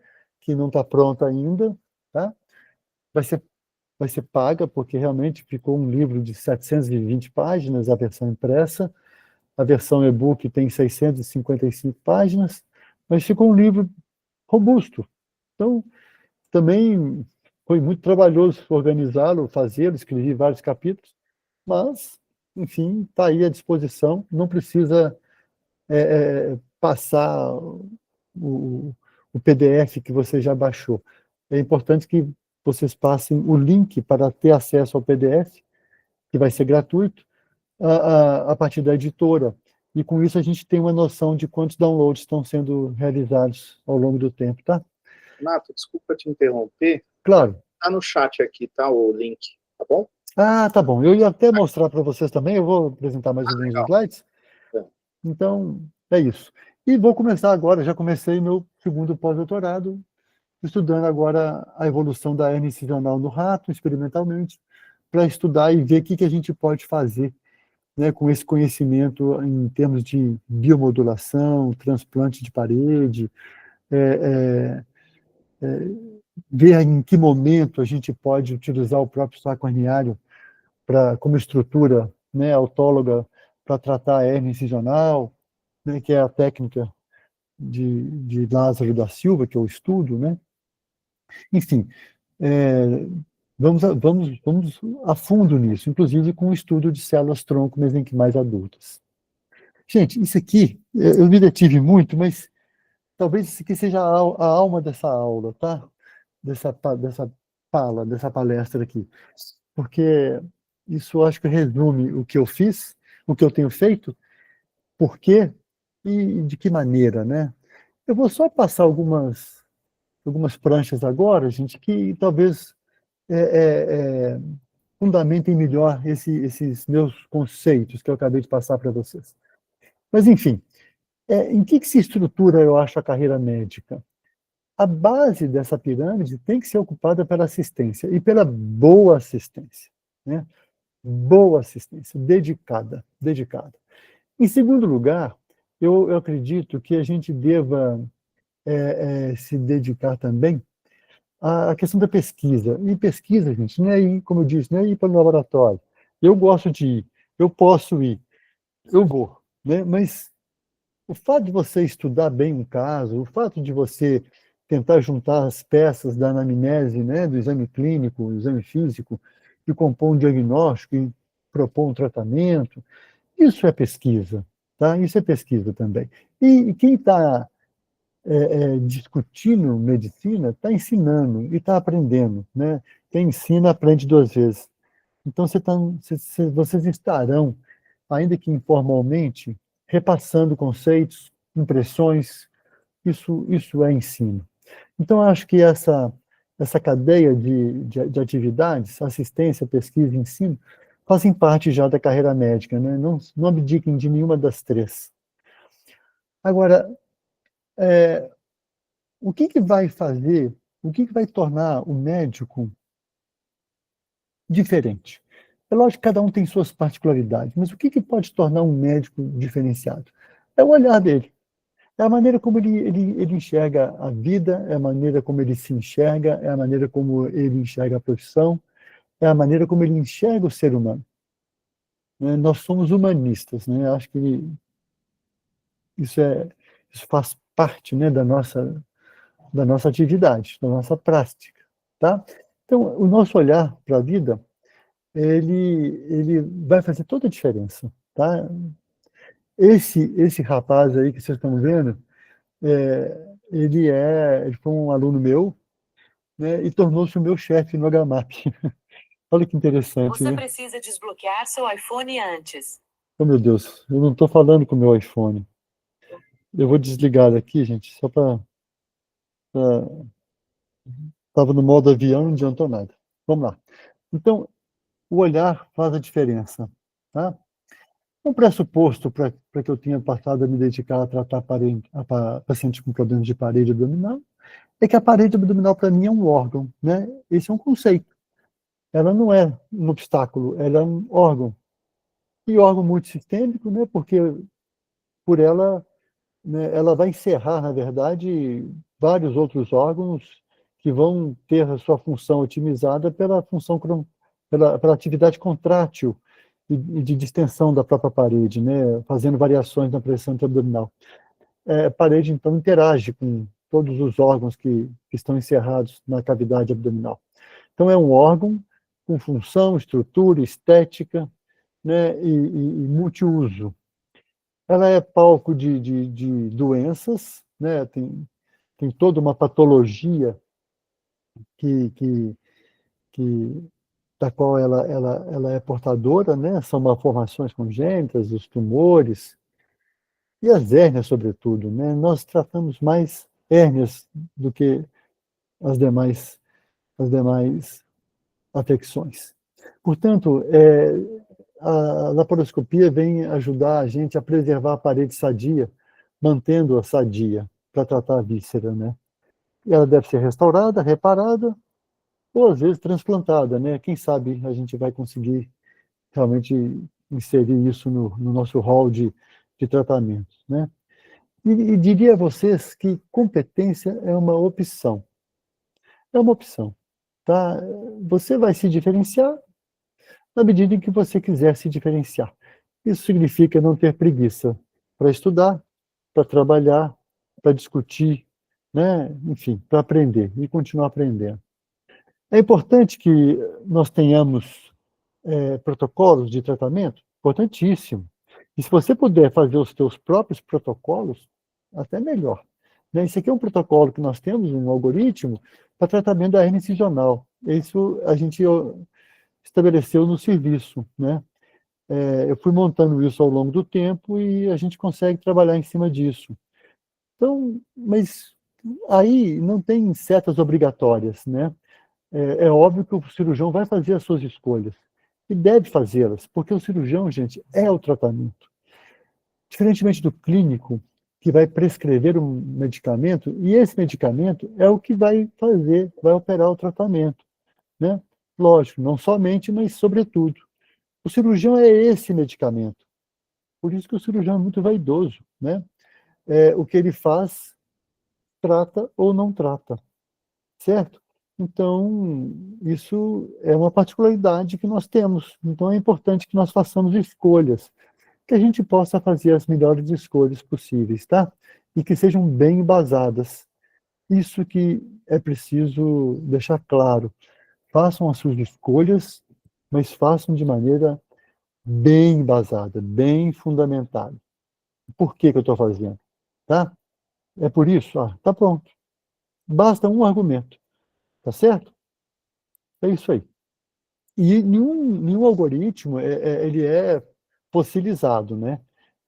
que não está pronta ainda, tá? Vai ser, vai ser paga, porque realmente ficou um livro de 720 páginas, a versão impressa. A versão e-book tem 655 páginas, mas ficou um livro robusto. Então, também foi muito trabalhoso organizá-lo, fazê-lo, escrevi vários capítulos, mas, enfim, está aí à disposição, não precisa passar o PDF que você já baixou. É importante que vocês passem o link para ter acesso ao PDF, que vai ser gratuito, a partir da editora. E com isso a gente tem uma noção de quantos downloads estão sendo realizados ao longo do tempo, tá? Renato, desculpa te interromper. Claro. Tá no chat aqui, tá? O link, tá bom? Ah, tá bom. Eu ia até mostrar para vocês também, eu vou apresentar mais alguns Legal. slides. É. Então, é isso. E vou começar agora, já comecei meu segundo pós-doutorado, estudando agora a evolução da hernia incisional no rato, experimentalmente, para estudar e ver o que a gente pode fazer, né, com esse conhecimento em termos de biomodulação, transplante de parede, é, é, ver em que momento a gente pode utilizar o próprio saco herniário como estrutura, né, autóloga para tratar a hernia incisional, né, que é a técnica de Lázaro da Silva, que eu estudo, né? Enfim, é, vamos a fundo nisso, inclusive com o estudo de células-tronco mesenquimais adultas. Gente, isso aqui, eu me detive muito, mas talvez isso aqui seja a alma dessa aula, tá? Dessa palestra aqui. Porque isso eu acho que resume o que eu fiz, o que eu tenho feito, por quê e de que maneira, né? Eu vou só passar algumas pranchas agora, gente, que talvez é, é, é, fundamentem melhor esses meus conceitos que eu acabei de passar para vocês. Mas, enfim, em que se estrutura, eu acho, a carreira médica? A base dessa pirâmide tem que ser ocupada pela assistência, e pela boa assistência, né? Boa assistência, dedicada. Em segundo lugar, eu acredito que a gente deva se dedicar também à questão da pesquisa. E pesquisa, gente, não é ir, como eu disse, não é ir para o laboratório. Eu gosto de ir, eu posso ir, eu vou, né? Mas o fato de você estudar bem um caso, o fato de você tentar juntar as peças da anamnese, né, do exame clínico, do exame físico, e compor um diagnóstico e propor um tratamento, isso é pesquisa, tá? Isso é pesquisa também. E quem está discutindo medicina está ensinando e está aprendendo, né? Quem ensina aprende duas vezes. Então vocês estarão, ainda que informalmente, repassando conceitos, impressões. Isso é ensino. Então acho que essa cadeia de atividades, assistência, pesquisa e ensino, fazem parte já da carreira médica, né? Não abdiquem de nenhuma das três. Agora, o que vai fazer, o que vai tornar o médico diferente? É lógico que cada um tem suas particularidades, mas o que pode tornar um médico diferenciado? É o olhar dele, é a maneira como ele enxerga a vida, é a maneira como ele se enxerga, é a maneira como ele enxerga a profissão, é a maneira como ele enxerga o ser humano. Né? Nós somos humanistas, né? Acho que isso, isso faz parte, né, da nossa atividade, da nossa prática, tá? Então, o nosso olhar para a vida, ele vai fazer toda a diferença, tá? Esse rapaz aí que vocês estão vendo, ele foi um aluno meu, né, e tornou-se o meu chefe no HMAP. Olha que interessante, Você né? precisa desbloquear seu iPhone antes. Oh, meu Deus, eu não estou falando com o meu iPhone. Eu vou desligar daqui, gente, só para... Estava no modo avião, não adiantou nada. Vamos lá. Então, o olhar faz a diferença, tá? Um pressuposto para que eu tenha passado a me dedicar a tratar pacientes com problemas de parede abdominal é que a parede abdominal, para mim, é um órgão, né? Esse é um conceito. Ela não é um obstáculo, ela é um órgão. E órgão multissistêmico, né? Porque por ela, né, ela vai encerrar, na verdade, vários outros órgãos que vão ter a sua função otimizada pela atividade contrátil e de distensão da própria parede, né? Fazendo variações na pressão abdominal. A parede, então, interage com todos os órgãos que estão encerrados na cavidade abdominal. Então, é um órgão com função, estrutura, estética, né, e multiuso. Ela é palco de doenças, né, tem toda uma patologia que, da qual ela é portadora, né, são malformações congênitas, os tumores, e as hérnias, sobretudo. Né? Nós tratamos mais hérnias do que as demais afecções. Portanto, a laparoscopia vem ajudar a gente a preservar a parede sadia, mantendo-a sadia para tratar a víscera, né? E ela deve ser restaurada, reparada, ou às vezes transplantada, né? Quem sabe a gente vai conseguir realmente inserir isso no nosso rol de tratamentos, né? E diria a vocês que competência é uma opção. É uma opção, tá? Você vai se diferenciar na medida em que você quiser se diferenciar. Isso significa não ter preguiça para estudar, para trabalhar, para discutir, né? Enfim, para aprender e continuar aprendendo. É importante que nós tenhamos protocolos de tratamento, importantíssimo. E se você puder fazer os seus próprios protocolos, até melhor. Né? Esse aqui é um protocolo que nós temos, um algoritmo, para tratamento da hernia incisional. Isso a gente estabeleceu no serviço, né? Eu fui montando isso ao longo do tempo e a gente consegue trabalhar em cima disso. Então, mas aí não tem setas obrigatórias, né? É óbvio que o cirurgião vai fazer as suas escolhas e deve fazê-las, porque o cirurgião, gente, é o tratamento. Diferentemente do clínico, que vai prescrever um medicamento, e esse medicamento é o que vai operar o tratamento, né? Lógico, não somente, mas sobretudo. O cirurgião é esse medicamento. Por isso que o cirurgião é muito vaidoso, né? O que ele faz, trata ou não trata, certo? Então, isso é uma particularidade que nós temos. Então, é importante que nós façamos escolhas, que a gente possa fazer as melhores escolhas possíveis, tá? E que sejam bem embasadas. Isso que é preciso deixar claro. Façam as suas escolhas, mas façam de maneira bem embasada, bem fundamentada. Por que eu estou fazendo? Tá? É por isso? Tá pronto. Basta um argumento. Tá certo? É isso aí. E nenhum algoritmo ele é fossilizado, né?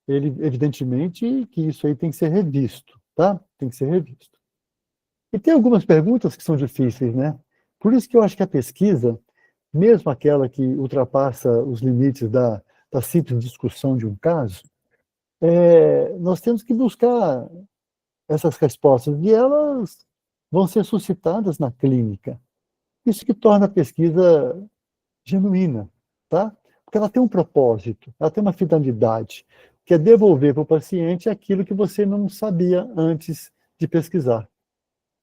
Ele, evidentemente, que isso aí tem que ser revisto, tá? Tem que ser revisto. E tem algumas perguntas que são difíceis, né? Por isso que eu acho que a pesquisa, mesmo aquela que ultrapassa os limites da simples discussão de um caso, nós temos que buscar essas respostas e elas vão ser suscitadas na clínica. Isso que torna a pesquisa genuína, tá? Porque ela tem um propósito, ela tem uma finalidade, que é devolver para o paciente aquilo que você não sabia antes de pesquisar,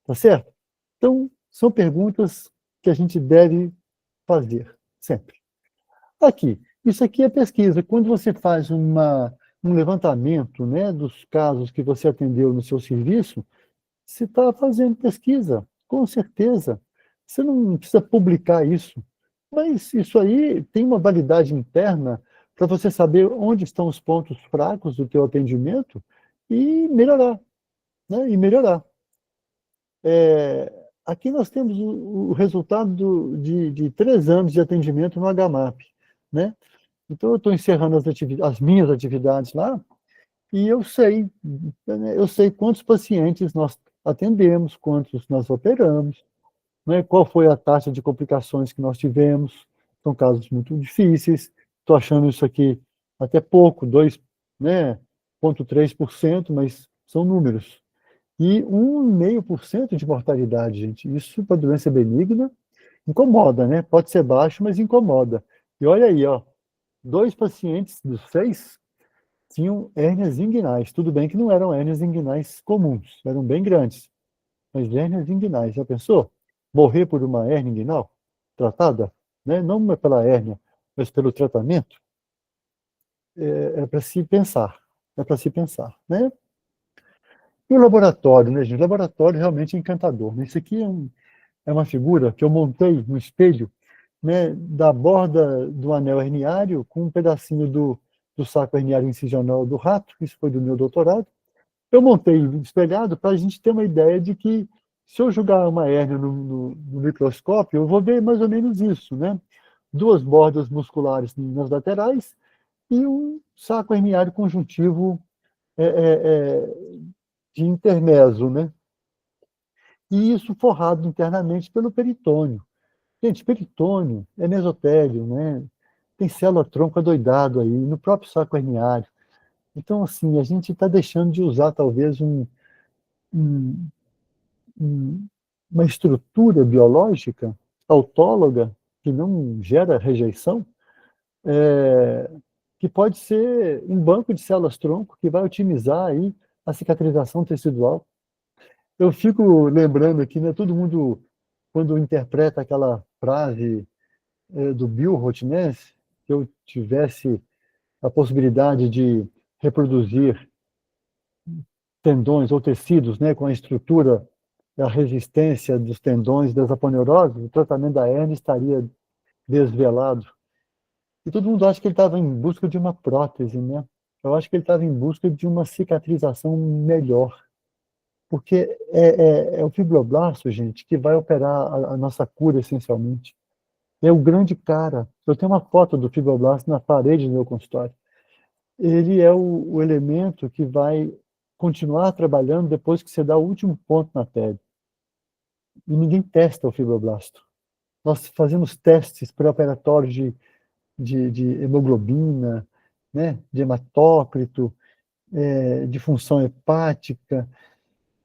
tá certo? Então, são perguntas que a gente deve fazer, sempre. Aqui, isso aqui é pesquisa. Quando você faz um levantamento, né, dos casos que você atendeu no seu serviço, você está fazendo pesquisa, com certeza. Você não precisa publicar isso, mas isso aí tem uma validade interna para você saber onde estão os pontos fracos do teu atendimento e melhorar, né? E melhorar. Aqui nós temos o resultado de 3 anos de atendimento no HMAP, né? Então eu estou encerrando as minhas atividades lá e eu sei quantos pacientes nós atendemos, quantos nós operamos, né? Qual foi a taxa de complicações que nós tivemos, são casos muito difíceis, estou achando isso aqui até pouco, 2,3%, mas são números. E 1,5% de mortalidade, gente. Isso para doença benigna incomoda, né? Pode ser baixo, mas incomoda. E olha aí, ó, 2 pacientes dos 6 tinham hérnias inguinais. Tudo bem que não eram hérnias inguinais comuns, eram bem grandes. Mas hérnias inguinais, já pensou? Morrer por uma hérnia inguinal tratada, né? Não pela hérnia, mas pelo tratamento, é para se pensar. É para se pensar, né? E o laboratório, né, gente? O laboratório realmente é encantador. Isso aqui é uma figura que eu montei no espelho, né, da borda do anel herniário com um pedacinho do saco herniário incisional do rato. Isso foi do meu doutorado. Eu montei espelhado para a gente ter uma ideia de que, se eu jogar uma hérnia no microscópio, eu vou ver mais ou menos isso, né? 2 bordas musculares nas laterais e um saco herniário conjuntivo é, é, é, de intermeso, né? E isso forrado internamente pelo peritônio. Gente, peritônio é mesotélio, né? Tem célula-tronco adoidado aí, no próprio saco herniário. Então, assim, a gente está deixando de usar, talvez, um, uma estrutura biológica autóloga que não gera rejeição, que pode ser um banco de células-tronco que vai otimizar aí a cicatrização tecidual. Eu fico lembrando aqui, né, todo mundo, quando interpreta aquela frase do Billroth, né, se eu tivesse a possibilidade de reproduzir tendões ou tecidos, né, com a estrutura da resistência dos tendões das aponeuroses, o tratamento da hernia estaria desvelado. E todo mundo acha que ele estava em busca de uma prótese, né? Eu acho que ele estava em busca de uma cicatrização melhor. Porque é o fibroblasto, gente, que vai operar a nossa cura essencialmente. É o grande cara. Eu tenho uma foto do fibroblasto na parede do meu consultório. Ele é o elemento que vai continuar trabalhando depois que você dá o último ponto na pele. E ninguém testa o fibroblasto. Nós fazemos testes pré-operatórios de hemoglobina, né, de hematócrito, de função hepática,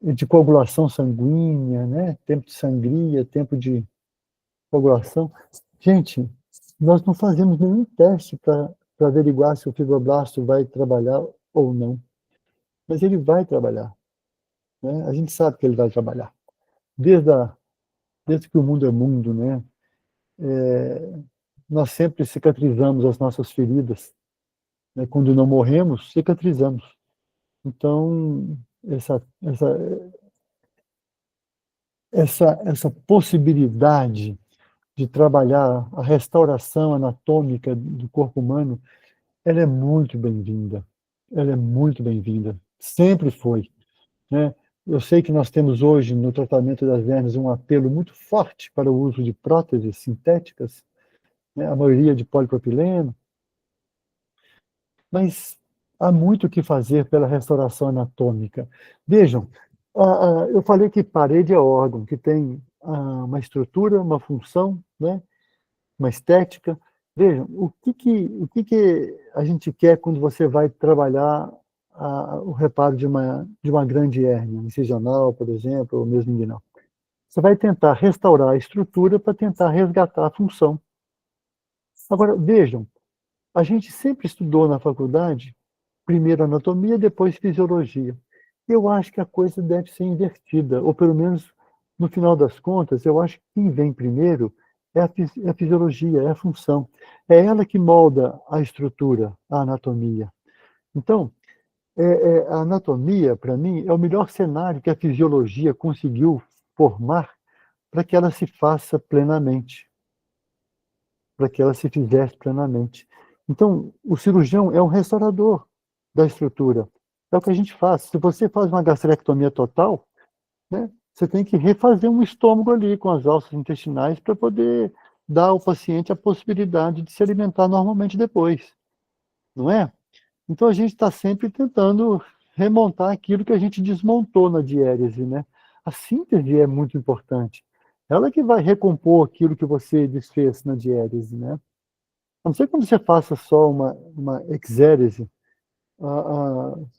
de coagulação sanguínea, né, tempo de sangria, tempo de coagulação. Gente, nós não fazemos nenhum teste para averiguar se o fibroblasto vai trabalhar ou não. Mas ele vai trabalhar, né? A gente sabe que ele vai trabalhar. Desde que o mundo é mundo, né? Nós sempre cicatrizamos as nossas feridas, né? Quando não morremos, cicatrizamos. Então, essa possibilidade de trabalhar a restauração anatômica do corpo humano, ela é muito bem-vinda. Ela é muito bem-vinda. Sempre foi, né? Eu sei que nós temos hoje, no tratamento das hérnias, um apelo muito forte para o uso de próteses sintéticas, né? A maioria de polipropileno, mas há muito o que fazer pela restauração anatômica. Vejam, eu falei que parede é órgão, que tem uma estrutura, uma função, né? Uma estética. Vejam, o que a gente quer quando você vai trabalhar o reparo de uma grande hérnia incisional, por exemplo, ou mesmo inguinal? Você vai tentar restaurar a estrutura para tentar resgatar a função. Agora, vejam, a gente sempre estudou na faculdade, primeiro anatomia, depois fisiologia. Eu acho que a coisa deve ser invertida, ou pelo menos, no final das contas, eu acho que quem vem primeiro é a fisiologia, é a função. É ela que molda a estrutura, a anatomia. Então, a anatomia, para mim, é o melhor cenário que a fisiologia conseguiu formar para que ela se faça plenamente, para que ela se fizesse plenamente. Então, o cirurgião é um restaurador da estrutura. É o que a gente faz. Se você faz uma gastrectomia total, né, você tem que refazer um estômago ali com as alças intestinais para poder dar ao paciente a possibilidade de se alimentar normalmente depois, não é? Então a gente está sempre tentando remontar aquilo que a gente desmontou na diérese, né? A síntese é muito importante. Ela que vai recompor aquilo que você desfez na diérese, né? A não ser quando você faça só uma exérese,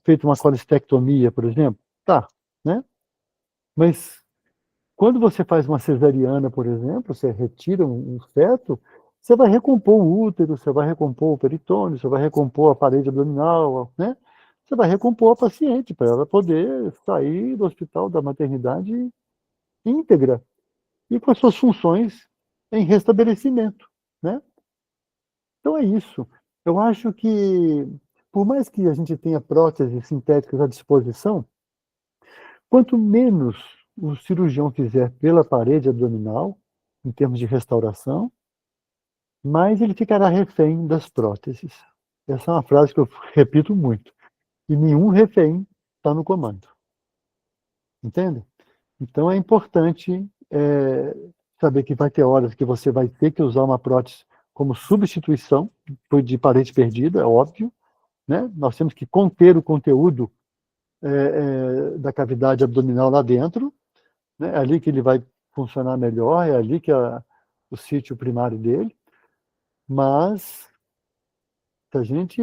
feito uma colestectomia, por exemplo, tá, né? Mas quando você faz uma cesariana, por exemplo, você retira um feto, você vai recompor o útero, você vai recompor o peritônio, você vai recompor a parede abdominal, né? Você vai recompor a paciente para ela poder sair do hospital, da maternidade íntegra e com as suas funções em restabelecimento, né? Então é isso. Eu acho que, por mais que a gente tenha próteses sintéticas à disposição, quanto menos o cirurgião fizer pela parede abdominal, em termos de restauração, mais ele ficará refém das próteses. Essa é uma frase que eu repito muito. E nenhum refém está no comando. Entende? Então é importante saber que vai ter horas que você vai ter que usar uma prótese como substituição de parede perdida, é óbvio, né? Nós temos que conter o conteúdo da cavidade abdominal lá dentro, né? É ali que ele vai funcionar melhor, é ali que é o sítio primário dele, mas se a gente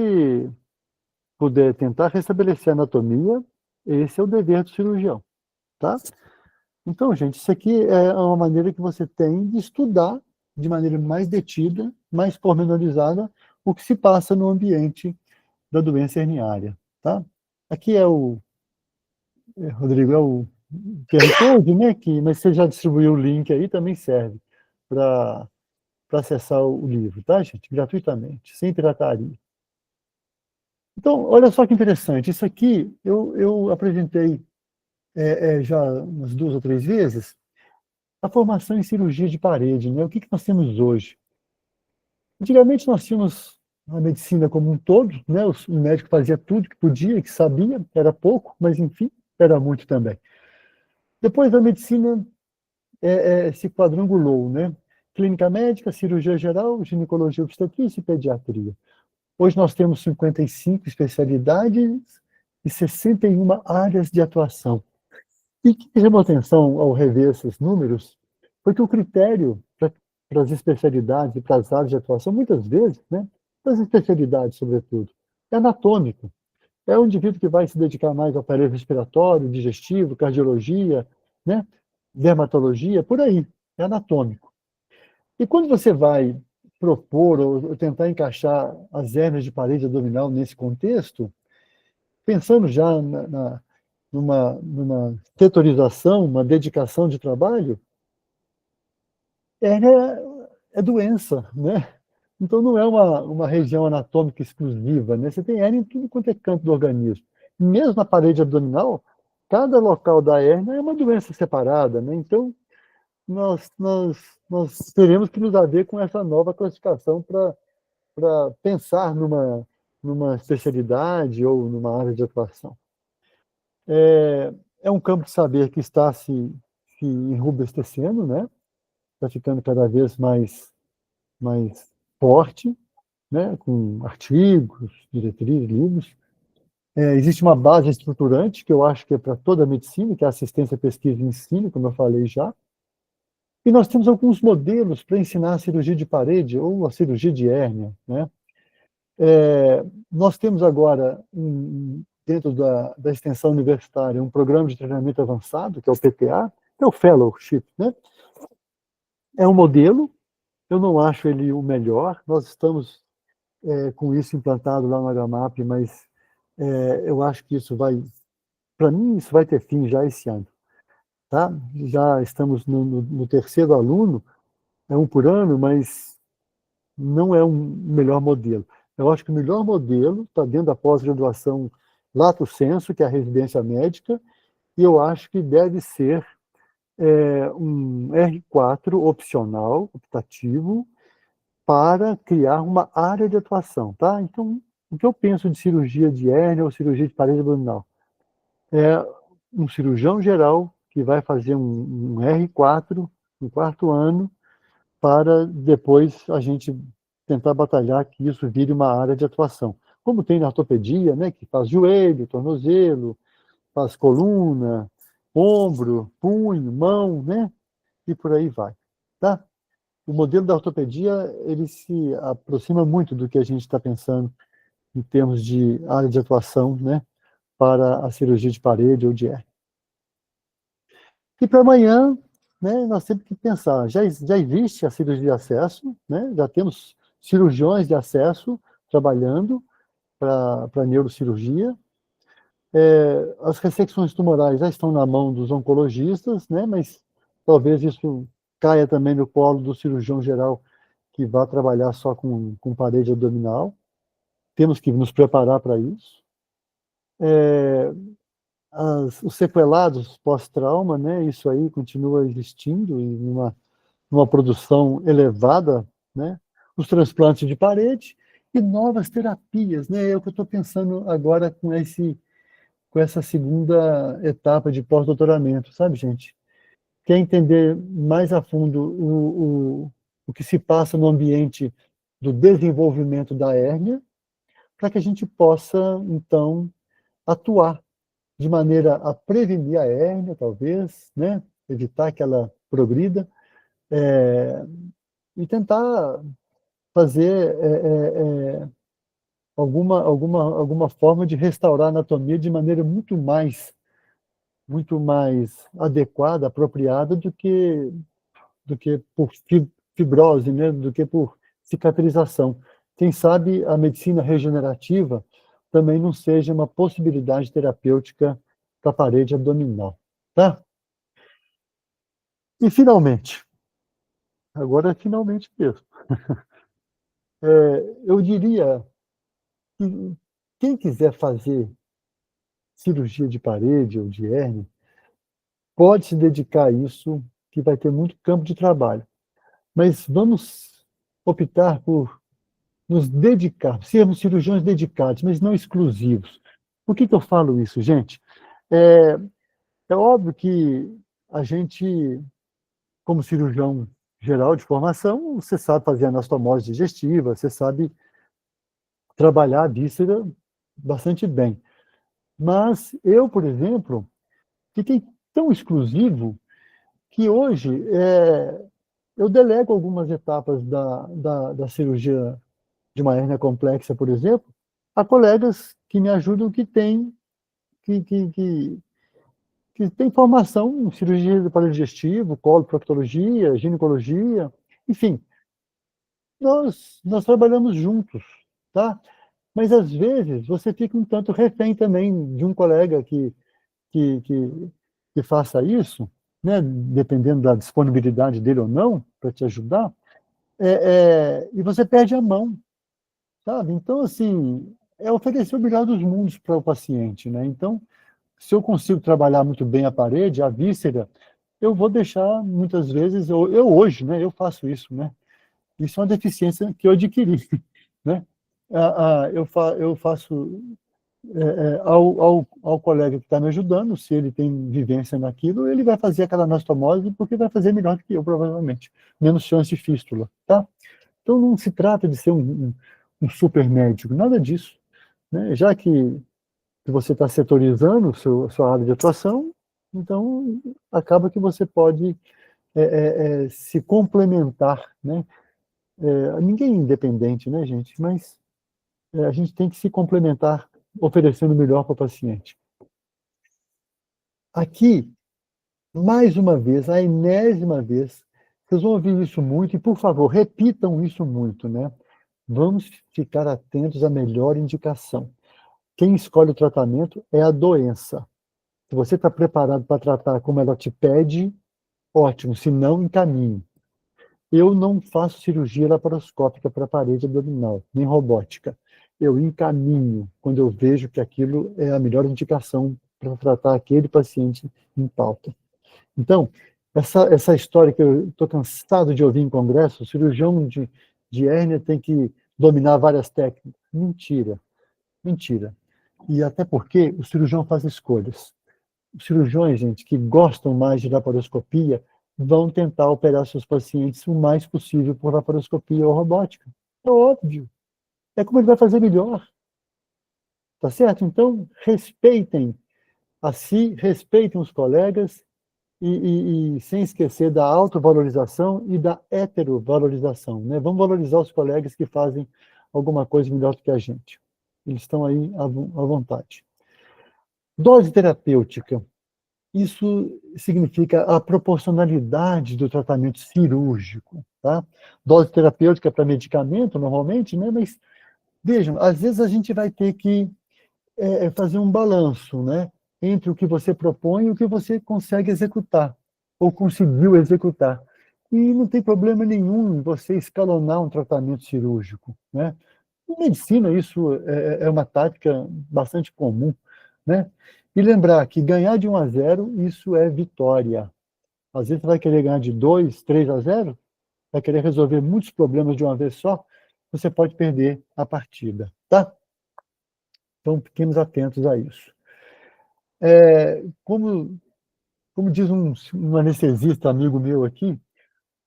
puder tentar restabelecer a anatomia, esse é o dever do cirurgião, tá? Então, gente, isso aqui é uma maneira que você tem de estudar de maneira mais detida, mais pormenorizada, o que se passa no ambiente da doença herniária, tá? Aqui Rodrigo, é o QR Code, né? Mas você já distribuiu o link aí, também serve para acessar o livro, tá, gente? Gratuitamente, sem pirataria. Então, olha só que interessante. Isso aqui eu apresentei já umas 2 ou 3 vezes. A formação em cirurgia de parede, né? O que nós temos hoje? Antigamente nós tínhamos a medicina como um todo, né? O médico fazia tudo que podia, que sabia, era pouco, mas enfim, era muito também. Depois a medicina se quadrangulou, né? Clínica médica, cirurgia geral, ginecologia, obstetrícia e pediatria. Hoje nós temos 55 especialidades e 61 áreas de atuação. E o que chamou atenção ao rever esses números foi que o critério para as especialidades e para as áreas de atuação, muitas vezes, né, das especialidades, sobretudo, é anatômico. É o indivíduo que vai se dedicar mais ao aparelho respiratório, digestivo, cardiologia, né, dermatologia, por aí. É anatômico. E quando você vai propor ou tentar encaixar as hérnias de parede abdominal nesse contexto, pensando já numa setorização, uma dedicação de trabalho, hérnia é doença, né? Então não é uma região anatômica exclusiva, né? Você tem hérnia em tudo quanto é canto do organismo. Mesmo na parede abdominal, cada local da hérnia é uma doença separada, né? Então nós teremos que nos haver com essa nova classificação para pensar numa especialidade ou numa área de atuação. É um campo de saber que está se enrubescendo, né? Está ficando cada vez mais forte, né? Com artigos, diretrizes, livros. Existe uma base estruturante, que eu acho que é para toda a medicina, que é a assistência, pesquisa e ensino, como eu falei já. E nós temos alguns modelos para ensinar a cirurgia de parede ou a cirurgia de hérnia, né? Nós temos agora, dentro da extensão universitária, um programa de treinamento avançado, que é o PTA, que é o Fellowship, né? É um modelo, eu não acho ele o melhor, nós estamos com isso implantado lá no HMAP, mas eu acho que isso para mim, isso vai ter fim já esse ano, tá? Já estamos no terceiro aluno, é um por ano, mas não é um melhor modelo. Eu acho que o melhor modelo está dentro da pós-graduação lato sensu, que é a residência médica, e eu acho que deve ser um R4 opcional, optativo, para criar uma área de atuação, tá? Então, o que eu penso de cirurgia de hérnia ou cirurgia de parede abdominal? É um cirurgião geral que vai fazer um R4 no 4º ano, para depois a gente tentar batalhar que isso vire uma área de atuação. Como tem na ortopedia, né, que faz joelho, tornozelo, faz coluna, ombro, punho, mão, né, e por aí vai, tá? o modelo da ortopedia, ele se aproxima muito do que a gente está pensando em termos de área de atuação, né, para a cirurgia de parede ou de hérnia. E para amanhã, né, nós temos que pensar, já existe a cirurgia de acesso, né, já temos cirurgiões de acesso trabalhando para neurocirurgia. As ressecções tumorais já estão na mão dos oncologistas, né, mas talvez isso caia também no colo do cirurgião geral, que vai trabalhar só com parede abdominal. Temos que nos preparar para isso. Os sequelados pós-trauma, né, isso aí continua existindo e numa produção elevada, né, os transplantes de parede e novas terapias, né, é o que eu estou pensando agora com essa segunda etapa de pós-doutoramento, sabe, gente? Quer entender mais a fundo o que se passa no ambiente do desenvolvimento da hérnia, para que a gente possa, então, atuar de maneira a prevenir a hérnia, talvez, né? Evitar que ela progrida, e tentar fazer alguma forma de restaurar a anatomia de maneira muito mais adequada, apropriada do que por fibrose, né? Do que por cicatrização. Quem sabe a medicina regenerativa também não seja uma possibilidade terapêutica para a parede abdominal, tá? E finalmente, agora é finalmente mesmo, eu diria que quem quiser fazer cirurgia de parede ou de hérnia, pode se dedicar a isso, que vai ter muito campo de trabalho. Mas vamos optar por nos dedicar, sermos cirurgiões dedicados, mas não exclusivos. Por que eu falo isso, gente? É óbvio que a gente, como cirurgião geral de formação, você sabe fazer anastomose digestiva, você sabe trabalhar a víscera bastante bem. Mas eu, por exemplo, fiquei tão exclusivo que hoje eu delego algumas etapas da cirurgia de uma hérnia complexa, por exemplo, a colegas que me ajudam que têm formação em cirurgia do aparelho digestivo, coloproctologia, ginecologia, enfim, nós trabalhamos juntos, tá? Mas às vezes você fica um tanto refém também de um colega que, que, que faça isso, né? Dependendo da disponibilidade dele ou não, para te ajudar, e você perde a mão, sabe? Então, assim, é oferecer o melhor dos mundos para o paciente, né? Então, se eu consigo trabalhar muito bem a parede, a víscera, eu vou deixar, muitas vezes, eu hoje, né? Eu faço isso, né? Isso é uma deficiência que eu adquiri, né? Eu faço ao colega que está me ajudando, se ele tem vivência naquilo, ele vai fazer aquela anastomose porque vai fazer melhor do que eu, provavelmente. Menos chance de fístula, tá? Então, não se trata de ser um super médico, nada disso, né? Já que você está setorizando sua área de atuação, então acaba que você pode se complementar, né? Ninguém é independente, né, gente? Mas a gente tem que se complementar, oferecendo o melhor para o paciente. Aqui, mais uma vez, a enésima vez, vocês vão ouvir isso muito, e por favor, repitam isso muito, né? Vamos ficar atentos à melhor indicação. Quem escolhe o tratamento é a doença. Se você está preparado para tratar como ela te pede, ótimo, se não, encaminhe. Eu não faço cirurgia laparoscópica para a parede abdominal, nem robótica. Eu encaminho quando eu vejo que aquilo é a melhor indicação para tratar aquele paciente em pauta. Então, essa história que eu estou cansado de ouvir em congresso, o cirurgião de hérnia tem que dominar várias técnicas. Mentira, mentira. E até porque o cirurgião faz escolhas. Os cirurgiões, gente, que gostam mais de laparoscopia, vão tentar operar seus pacientes o mais possível por laparoscopia ou robótica. É óbvio. É como ele vai fazer melhor. Tá certo? Então, respeitem a si, respeitem os colegas e sem esquecer da autovalorização e da heterovalorização, né? Vamos valorizar os colegas que fazem alguma coisa melhor do que a gente. Eles estão aí à vontade. Dose terapêutica. Isso significa a proporcionalidade do tratamento cirúrgico, tá? Dose terapêutica para medicamento, normalmente, né? Mas, vejam, às vezes a gente vai ter que fazer um balanço, né? Entre o que você propõe e o que você consegue executar, ou conseguiu executar. E não tem problema nenhum em você escalonar um tratamento cirúrgico, né? Em medicina, isso é uma tática bastante comum, né? E lembrar que ganhar de 1-0, isso é vitória. Às vezes você vai querer ganhar de 2, 3-0, vai querer resolver muitos problemas de uma vez só, você pode perder a partida, tá? Então, fiquemos atentos a isso. Como diz um anestesista amigo meu aqui,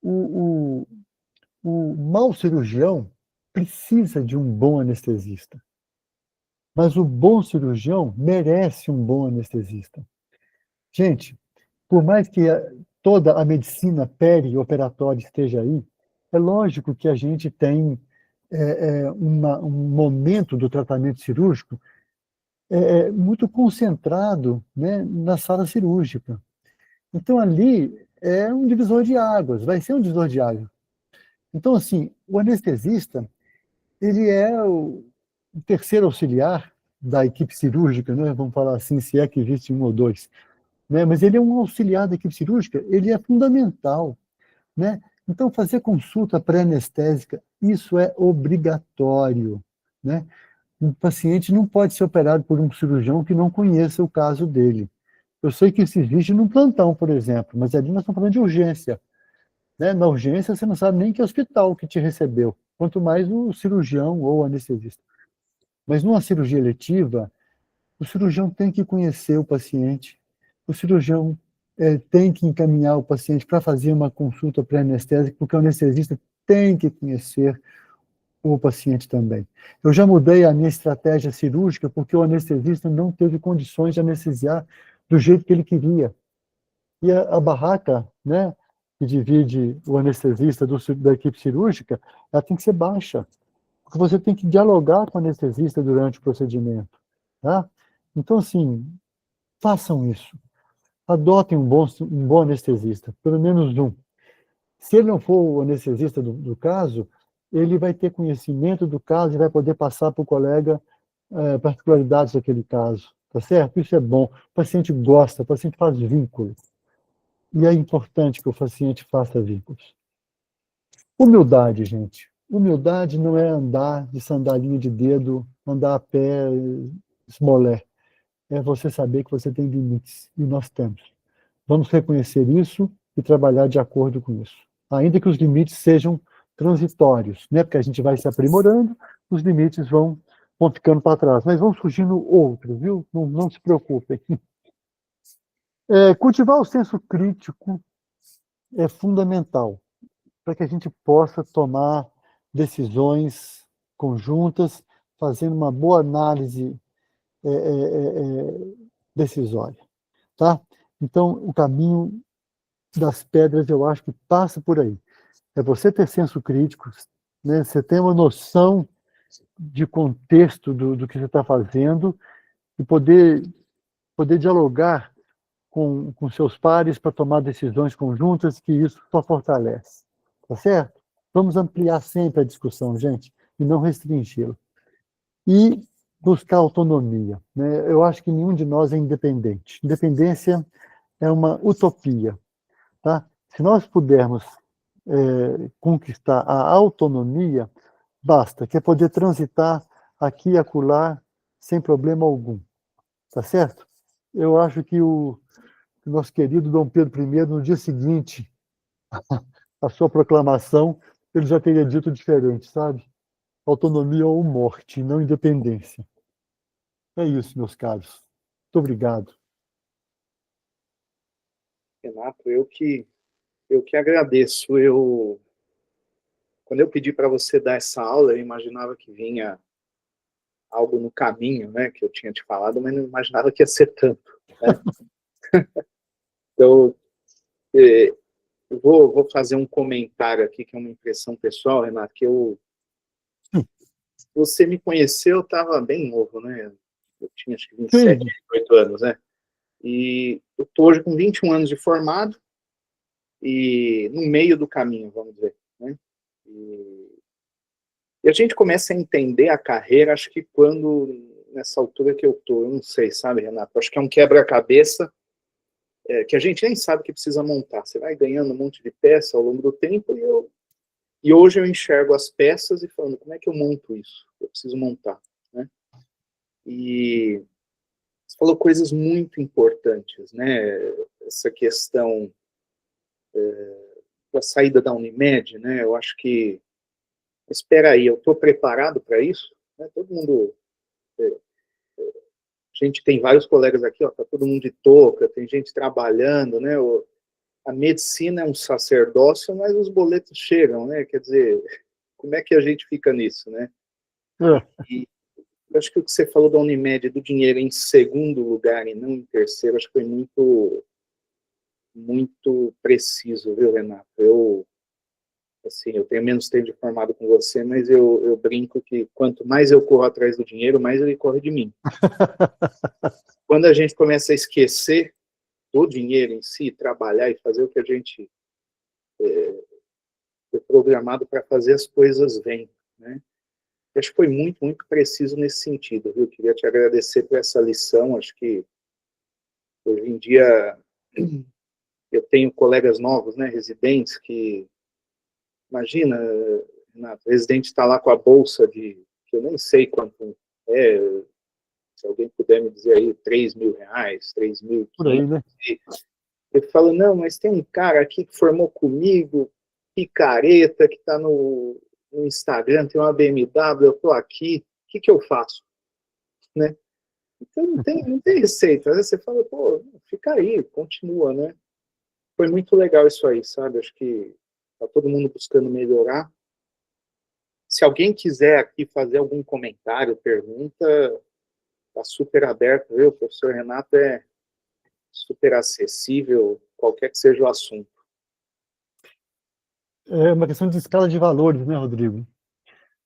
o mau cirurgião precisa de um bom anestesista. Mas o bom cirurgião merece um bom anestesista. Gente, por mais que toda a medicina perioperatória esteja aí, é lógico que a gente tem um momento do tratamento cirúrgico muito concentrado, né, na sala cirúrgica. Então, ali é um divisor de águas, vai ser um divisor de águas. Então, assim, o anestesista, ele é o terceiro auxiliar da equipe cirúrgica, né? Vamos falar assim, se é que existe um ou dois, né? Mas ele é um auxiliar da equipe cirúrgica, ele é fundamental, né? Então, fazer consulta pré-anestésica, isso é obrigatório, né? Um paciente não pode ser operado por um cirurgião que não conheça o caso dele. Eu sei que isso existe num plantão, por exemplo, mas ali nós estamos falando de urgência, né? Na urgência, você não sabe nem que hospital que te recebeu, quanto mais o cirurgião ou o anestesista. Mas numa cirurgia eletiva, o cirurgião tem que conhecer o paciente, o cirurgião tem que encaminhar o paciente para fazer uma consulta pré-anestésica, porque o anestesista tem que conhecer o paciente também. Eu já mudei a minha estratégia cirúrgica porque o anestesista não teve condições de anestesiar do jeito que ele queria. E a barraca, né, que divide o anestesista da equipe cirúrgica, ela tem que ser baixa, porque você tem que dialogar com o anestesista durante o procedimento, tá? Então, assim, façam isso. Adotem um bom anestesista, pelo menos um. Se ele não for o anestesista do caso, ele vai ter conhecimento do caso e vai poder passar para o colega particularidades daquele caso, tá certo? Isso é bom. O paciente gosta, o paciente faz vínculos. E é importante que o paciente faça vínculos. Humildade, gente. Humildade não é andar de sandalinha de dedo, andar a pé, esmolé. É você saber que você tem limites, e nós temos. Vamos reconhecer isso e trabalhar de acordo com isso. Ainda que os limites sejam transitórios, né? Porque a gente vai se aprimorando, os limites vão ficando para trás, mas vão surgindo outros, viu? Não se preocupem. Cultivar o senso crítico é fundamental para que a gente possa tomar decisões conjuntas, fazendo uma boa análise decisória, tá? Então, o caminho das pedras, eu acho que passa por aí. É você ter senso crítico, né? Você ter uma noção de contexto do que você está fazendo e poder dialogar com seus pares para tomar decisões conjuntas, que isso só fortalece. Tá certo? Vamos ampliar sempre a discussão, gente, e não restringi-la. E buscar autonomia, né? Eu acho que nenhum de nós é independente. Independência é uma utopia, tá? Se nós pudermos conquistar a autonomia, basta, que é poder transitar aqui e acolá sem problema algum, tá certo? Eu acho que o nosso querido Dom Pedro I, no dia seguinte à sua proclamação, ele já teria dito diferente, sabe? Autonomia ou morte, não independência. É isso, meus caros. Muito obrigado. Renato, eu que agradeço. Quando eu pedi para você dar essa aula, eu imaginava que vinha algo no caminho, né, que eu tinha te falado, mas não imaginava que ia ser tanto, né? Então, Eu vou fazer um comentário aqui, que é uma impressão pessoal, Renato, que você me conheceu, eu estava bem novo, né? Eu tinha acho que 27, 28 anos, né? E eu estou hoje com 21 anos de formado e no meio do caminho, vamos dizer, né? E a gente começa a entender a carreira, acho que nessa altura que eu estou, eu não sei, sabe, Renato? Acho que é um quebra-cabeça que a gente nem sabe que precisa montar. Você vai ganhando um monte de peça ao longo do tempo e hoje eu enxergo as peças e falando, como é que eu monto isso? Eu preciso montar, né? E você falou coisas muito importantes, né? Essa questão da saída da Unimed, né? Eu acho que, espera aí, eu estou preparado para isso? Né? Todo mundo, a gente tem vários colegas aqui, ó, tá todo mundo de touca, tem gente trabalhando, né? A medicina é um sacerdócio, mas os boletos chegam, né? Quer dizer, como é que a gente fica nisso, né? E eu acho que o que você falou da Unimed, do dinheiro em segundo lugar e não em terceiro, acho que foi muito, muito preciso, viu, Renato? Eu tenho menos tempo de formado com você, mas eu brinco que quanto mais eu corro atrás do dinheiro, mais ele corre de mim. Quando a gente começa a esquecer do dinheiro em si, trabalhar e fazer o que a gente foi programado para fazer, as coisas vêm, né? Acho que foi muito, muito preciso nesse sentido, viu? Queria te agradecer por essa lição. Acho que hoje em dia eu tenho colegas novos, né, residentes, que, imagina, Renato, o residente está lá com a bolsa que eu nem sei quanto é, se alguém puder me dizer aí, R$3.000, 3.500. Por aí, né? Eu falo, não, mas tem um cara aqui que formou comigo, picareta, que está no Instagram, tem uma BMW, eu estou aqui, o que eu faço? Né? Então não tem receita. Às vezes você fala, pô, fica aí, continua, né? Foi muito legal isso aí, sabe? Acho que tá todo mundo buscando melhorar. Se alguém quiser aqui fazer algum comentário, pergunta, tá super aberto, viu? O professor Renato é super acessível, qualquer que seja o assunto. É uma questão de escala de valores, né, Rodrigo?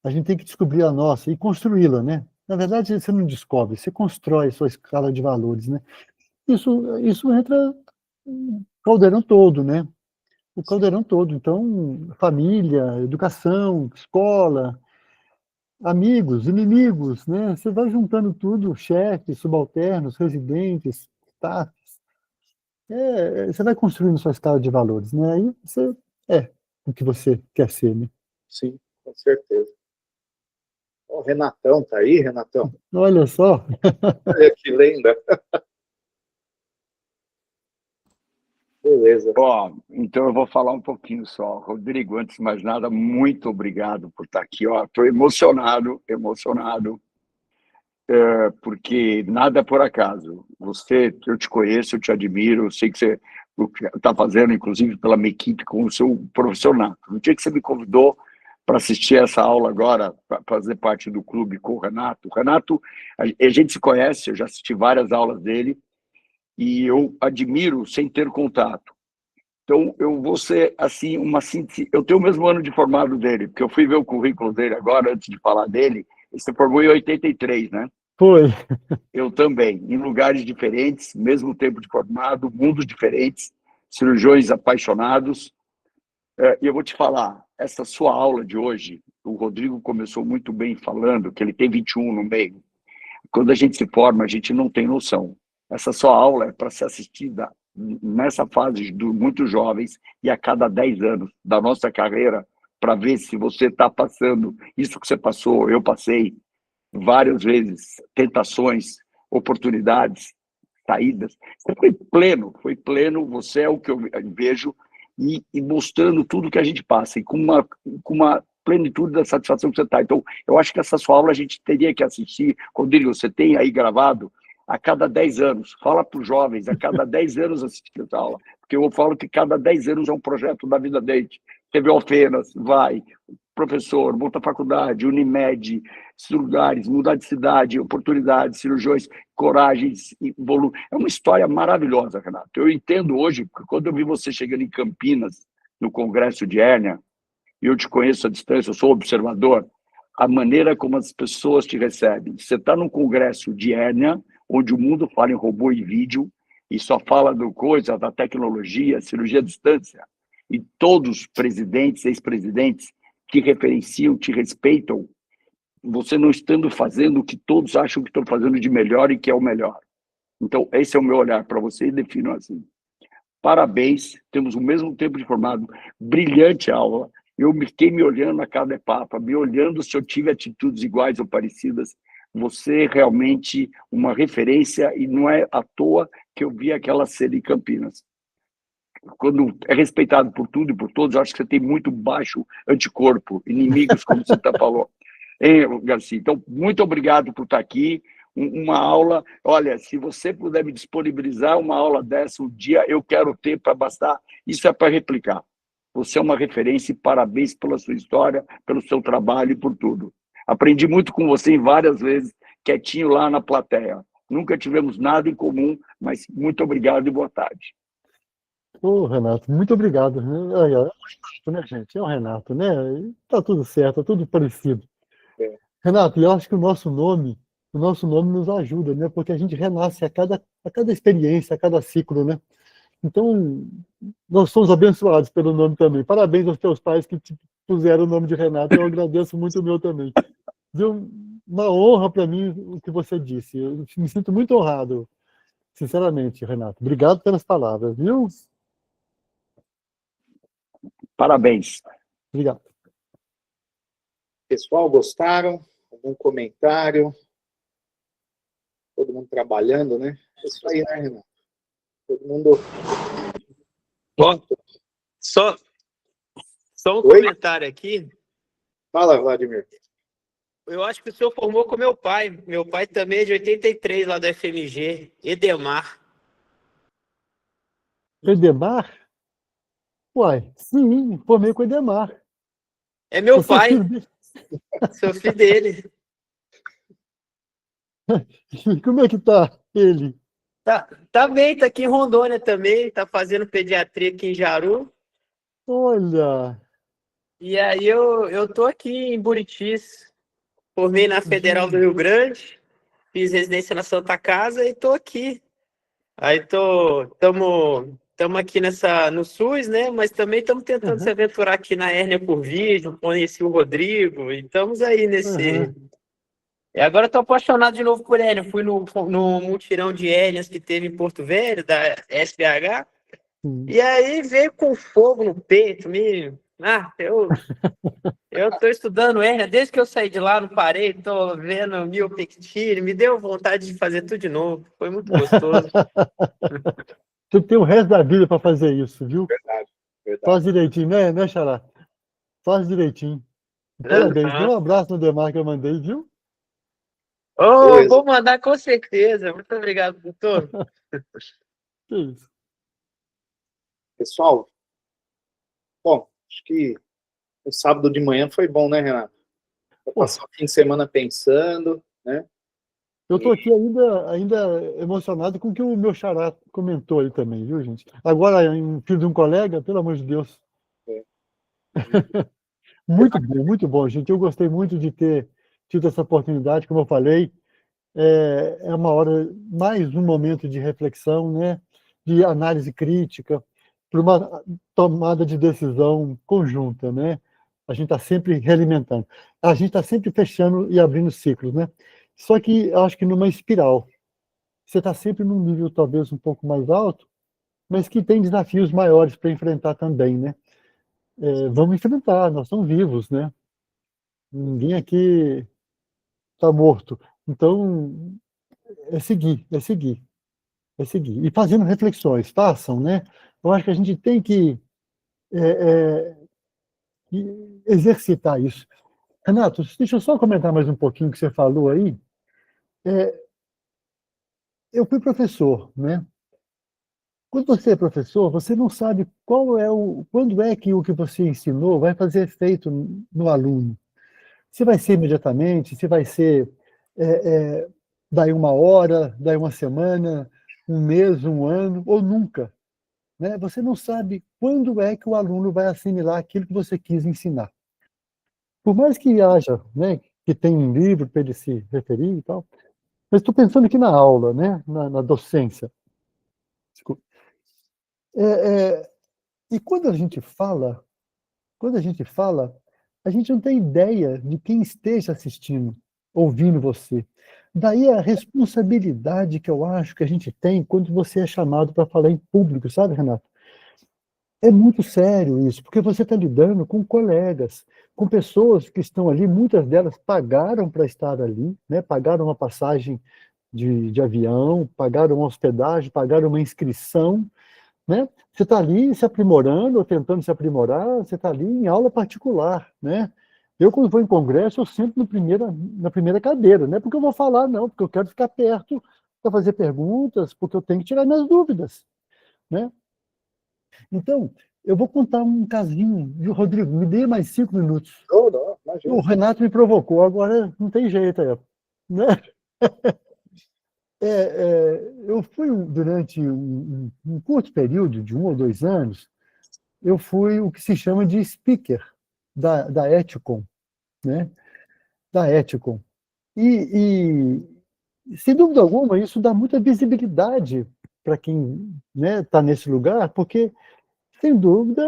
A gente tem que descobrir a nossa e construí-la, né? Na verdade, você não descobre, você constrói a sua escala de valores, né? Isso entra no caldeirão todo, né? O caldeirão todo. Então, família, educação, escola, amigos, inimigos, né? Você vai juntando tudo, chefes, subalternos, residentes, staff. Você vai construindo sua escala de valores, né? Aí você é o que você quer ser, né? Sim, com certeza. O Renatão tá aí, Renatão? Olha só. Olha que lenda. Beleza. Ó, então eu vou falar um pouquinho só. Rodrigo, antes de mais nada, muito obrigado por estar aqui. Estou emocionado, porque nada é por acaso. Eu te conheço, eu te admiro, eu sei que você está fazendo, inclusive, pela minha equipe, com o seu profissional. No dia que você me convidou para assistir essa aula agora, para fazer parte do clube com o Renato. O Renato, a gente se conhece, eu já assisti várias aulas dele, e eu admiro sem ter contato. Então, eu vou ser, assim, uma síntese. Eu tenho o mesmo ano de formado dele, porque eu fui ver o currículo dele agora, antes de falar dele. Ele se formou em 83, né? Foi. Eu também, em lugares diferentes, mesmo tempo de formado, mundos diferentes, cirurgiões apaixonados. E eu vou te falar, essa sua aula de hoje, o Rodrigo começou muito bem falando que ele tem 21 no meio. Quando a gente se forma, a gente não tem noção. Essa sua aula é para ser assistida nessa fase de muitos jovens e a cada 10 anos da nossa carreira, para ver se você está passando isso que você passou, eu passei várias vezes, tentações, oportunidades, saídas. Você foi pleno, você é o que eu vejo, e mostrando tudo que a gente passa, e com uma plenitude da satisfação que você está. Então, eu acho que essa sua aula a gente teria que assistir. Rodrigo, você tem aí gravado a cada 10 anos. Fala para os jovens, a cada 10 anos assistir essa aula. Porque eu falo que cada 10 anos é um projeto da vida dele. Teve Alfenas, vai. professor, voltar à faculdade, Unimed, esses lugares, mudar de cidade, oportunidades, cirurgiões, coragens, volume. É uma história maravilhosa, Renato. Eu entendo hoje, porque quando eu vi você chegando em Campinas, no Congresso de Hérnia, e eu te conheço à distância, eu sou observador, a maneira como as pessoas te recebem. Você está num Congresso de Hérnia, onde o mundo fala em robô e vídeo, e só fala do coisa, da tecnologia, cirurgia à distância, e todos os presidentes, ex-presidentes, te referenciam, te respeitam, você não estando fazendo o que todos acham que estão fazendo de melhor e que é o melhor. Então, esse é o meu olhar para você e defino assim. Parabéns, temos o mesmo tempo de formado, brilhante aula. Eu fiquei me olhando a cada etapa, me olhando se eu tive atitudes iguais ou parecidas. Você é realmente uma referência e não é à toa que eu vi aquela cena em Campinas. Quando é respeitado por tudo e por todos, eu acho que você tem muito baixo anticorpo, inimigos, como você falou. Garcia, então, muito obrigado por estar aqui. Uma aula, olha, se você puder me disponibilizar uma aula dessa um dia, eu quero ter para bastar. Isso é para replicar. Você é uma referência e parabéns pela sua história, pelo seu trabalho e por tudo. Aprendi muito com você várias vezes, quietinho lá na plateia. Nunca tivemos nada em comum, mas muito obrigado e boa tarde. Ô, Renato, muito obrigado. É o Renato, né, gente? É o Renato, né? Tá tudo certo, tá tudo parecido. É. Renato, eu acho que o nosso nome nos ajuda, né? Porque a gente renasce a cada experiência, a cada ciclo, né? Então, nós somos abençoados pelo nome também. Parabéns aos teus pais que te puseram o nome de Renato. Eu agradeço muito o meu também. Deu uma honra para mim o que você disse. Eu me sinto muito honrado, sinceramente, Renato. Obrigado pelas palavras, viu? Parabéns. Obrigado. Pessoal, gostaram? Algum comentário? Todo mundo trabalhando, né? É isso aí, né, Renato? Todo mundo... Ó, só um Oi? comentário aqui. Fala, Vladimir. Eu acho que o senhor formou com meu pai. Meu pai também é de 83, lá da FMG, Edemar. Edemar? Uai, sim, formei com o Edemar. É meu Eu sou pai, filho dele. sou filho dele. Como é que tá ele? Tá bem, tá aqui em Rondônia também, tá fazendo pediatria aqui em Jaru. Olha, E aí eu tô aqui em Buritis, formei na Federal do Rio Grande, fiz residência na Santa Casa e tô aqui. Aí estamos aqui no SUS, né? Mas também estamos tentando se aventurar aqui na hérnia por vídeo, conheci o Rodrigo, e estamos aí nesse. E agora estou apaixonado de novo por hérnia. Fui no mutirão de hérnias que teve em Porto Velho, da SBH, e aí veio com fogo no peito. Eu estou estudando hérnia, desde que eu saí de lá, não parei, estou vendo miopectine, me deu vontade de fazer tudo de novo. Foi muito gostoso. Você tem o resto da vida para fazer isso, viu? Verdade. Faz direitinho, né, Xará? Faz direitinho. Parabéns. Dê um abraço no Demar que eu mandei, viu? Oh, vou mandar com certeza. Muito obrigado, doutor. Que isso. Pessoal, bom, acho que o sábado de manhã foi bom, né, Renato? Pra passar o fim de semana pensando, né? Eu estou aqui ainda emocionado com o que o meu xará comentou aí também, viu, gente? Agora, um filho de um colega, pelo amor de Deus. É. Muito bom, gente. Eu gostei muito de ter tido essa oportunidade, como eu falei. É uma hora, mais um momento de reflexão, né? De análise crítica, para uma tomada de decisão conjunta, né? A gente está sempre realimentando. A gente está sempre fechando e abrindo ciclos, né? Só que eu acho que numa espiral. Você está sempre num nível talvez um pouco mais alto, mas que tem desafios maiores para enfrentar também, né? Vamos enfrentar, nós somos vivos, né? Ninguém aqui está morto. Então, é seguir. E fazendo reflexões, façam, né? Eu acho que a gente tem que exercitar isso. Renato, deixa eu só comentar mais um pouquinho o que você falou aí. Eu fui professor, né? Quando você é professor, você não sabe quando é que o que você ensinou vai fazer efeito no aluno. Se vai ser imediatamente, se vai ser é, é, daí uma hora, daí uma semana, um mês, um ano, ou nunca. Né? Você não sabe quando é que o aluno vai assimilar aquilo que você quis ensinar. Por mais que haja, né, que tenha um livro para ele se referir e tal, mas estou pensando aqui na aula, né, na docência. Desculpa. É, é, e quando a gente fala, a gente não tem ideia de quem esteja assistindo, ouvindo você. Daí a responsabilidade que eu acho que a gente tem quando você é chamado para falar em público, sabe, Renato? É muito sério isso, porque você está lidando com colegas, com pessoas que estão ali, muitas delas pagaram para estar ali, né? Pagaram uma passagem de avião, pagaram uma hospedagem, pagaram uma inscrição, né? Você está ali se aprimorando, ou tentando se aprimorar, você está ali em aula particular, né? Eu, quando vou em congresso, eu sento na primeira cadeira, não é porque eu vou falar, não, porque eu quero ficar perto para fazer perguntas, porque eu tenho que tirar minhas dúvidas, né? Então, eu vou contar um casinho, viu, Rodrigo? Me dê mais 5 minutos. Não, não, imagina. O Renato me provocou, agora não tem jeito aí, né? Eu fui, durante um curto período, de 1 ou 2 anos, eu fui o que se chama de speaker da Eticom, né? Da Eticom. Sem dúvida alguma, isso dá muita visibilidade para quem, né, está nesse lugar, porque, sem dúvida,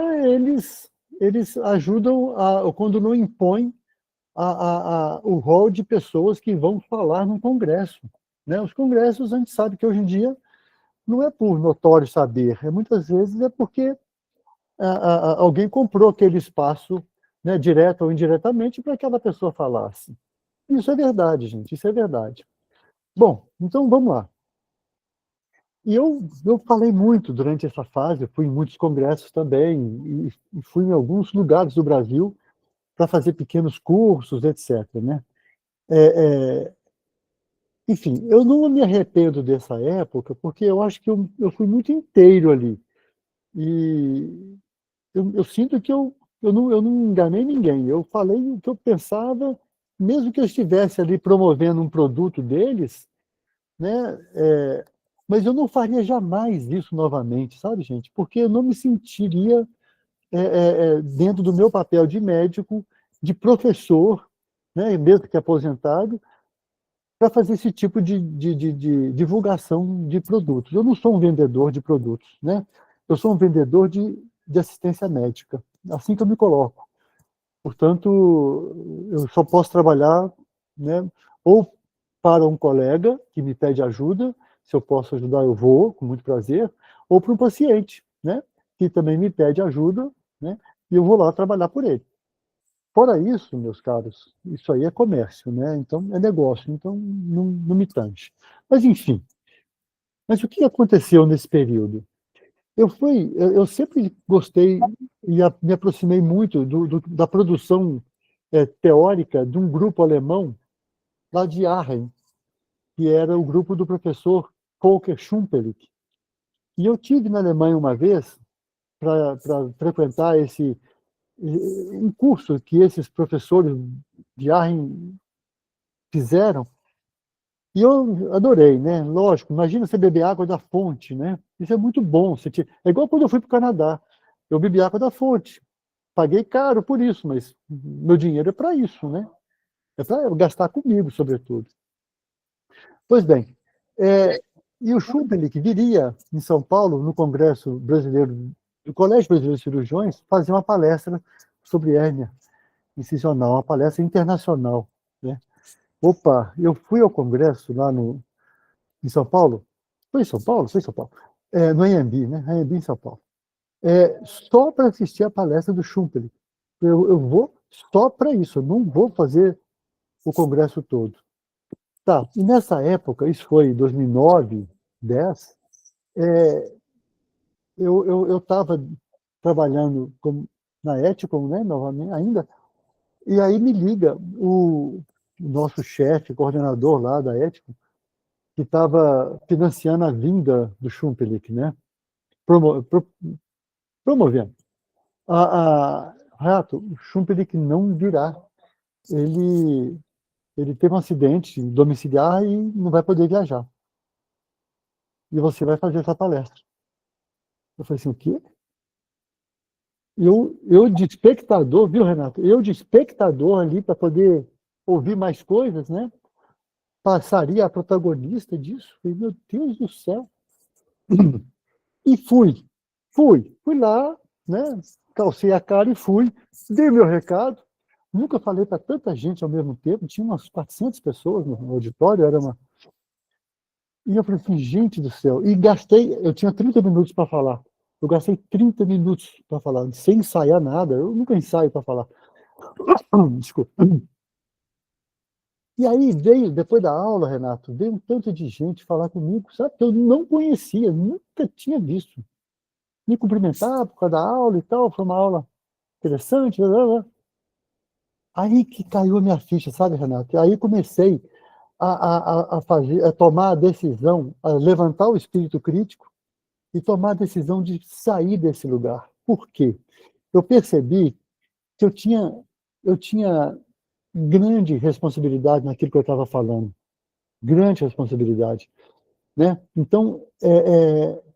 eles ajudam, quando não impõem, o rol de pessoas que vão falar no congresso. Né? Os congressos, a gente sabe que hoje em dia não é por notório saber, muitas vezes é porque alguém comprou aquele espaço, né, direto ou indiretamente, para que aquela pessoa falasse. Isso é verdade, gente, isso é verdade. Bom, então vamos lá. E eu falei muito durante essa fase, eu fui em muitos congressos também, e fui em alguns lugares do Brasil para fazer pequenos cursos, etc. Né? Enfim, eu não me arrependo dessa época, porque eu acho que eu fui muito inteiro ali. E eu sinto que eu não enganei ninguém. Eu falei o que eu pensava, mesmo que eu estivesse ali promovendo um produto deles, né? Mas eu não faria jamais isso novamente, sabe, gente? Porque eu não me sentiria dentro do meu papel de médico, de professor, né? Mesmo que aposentado, para fazer esse tipo de divulgação de produtos. Eu não sou um vendedor de produtos, né? Eu sou um vendedor de assistência médica, assim que eu me coloco. Portanto, eu só posso trabalhar, né, ou para um colega que me pede ajuda, se eu posso ajudar, eu vou, com muito prazer, ou para um paciente, né, que também me pede ajuda, né, e eu vou lá trabalhar por ele. Fora isso, meus caros, isso aí é comércio, né? Então é negócio, então não me tange. Mas enfim, mas o que aconteceu nesse período? Eu sempre gostei e me aproximei muito da produção teórica de um grupo alemão lá de Aachen, que era o grupo do professor Volker Schumpelik. E eu tive na Alemanha uma vez para frequentar um curso que esses professores de Aachen fizeram, e eu adorei, né? Lógico, imagina você beber água da fonte, né? Isso é muito bom. É igual quando eu fui para o Canadá. Eu bebi água da fonte. Paguei caro por isso, mas meu dinheiro é para isso, né? É para gastar comigo, sobretudo. Pois bem, e o Schumpelik viria em São Paulo, no Congresso Brasileiro, do Colégio Brasileiro de Cirurgiões, fazer uma palestra sobre hérnia incisional, uma palestra internacional, né? Opa, eu fui ao congresso lá em São Paulo. Foi em São Paulo? Foi em São Paulo. No Anhembi, né? Anhembi, em São Paulo. Só para assistir a palestra do Schumpelik. Eu vou só para isso, eu não vou fazer o congresso todo. Tá, e nessa época, isso foi em 2009, 2010, eu estava trabalhando na Eticom, né, novamente, ainda, e aí me liga o nosso chefe, coordenador lá da Eticom, que estava financiando a vinda do Schumpelik, né? promovendo. Renato, o Schumpeter não virá. Ele teve um acidente domiciliar e não vai poder viajar. E você vai fazer essa palestra. Eu falei assim, o quê? Eu de espectador, viu, Renato? Eu de espectador ali para poder ouvir mais coisas, né? Passaria a protagonista disso. Falei, meu Deus do céu. E fui lá, né? Calcei a cara e fui, dei meu recado. Nunca falei para tanta gente ao mesmo tempo, tinha umas 400 pessoas no auditório, era uma... E eu falei assim, gente do céu, e gastei, eu tinha 30 minutos para falar. Eu gastei 30 minutos para falar, sem ensaiar nada, eu nunca ensaio para falar. Desculpa. E aí veio, depois da aula, Renato, veio um tanto de gente falar comigo, sabe, que eu não conhecia, nunca tinha visto. Me cumprimentar por causa da aula e tal, foi uma aula interessante, blá, blá, blá. Aí que caiu a minha ficha, sabe, Renato? Aí comecei a tomar a decisão, a levantar o espírito crítico e tomar a decisão de sair desse lugar. Por quê? Eu percebi que eu tinha grande responsabilidade naquilo que eu estava falando. Grande responsabilidade. Né? Então,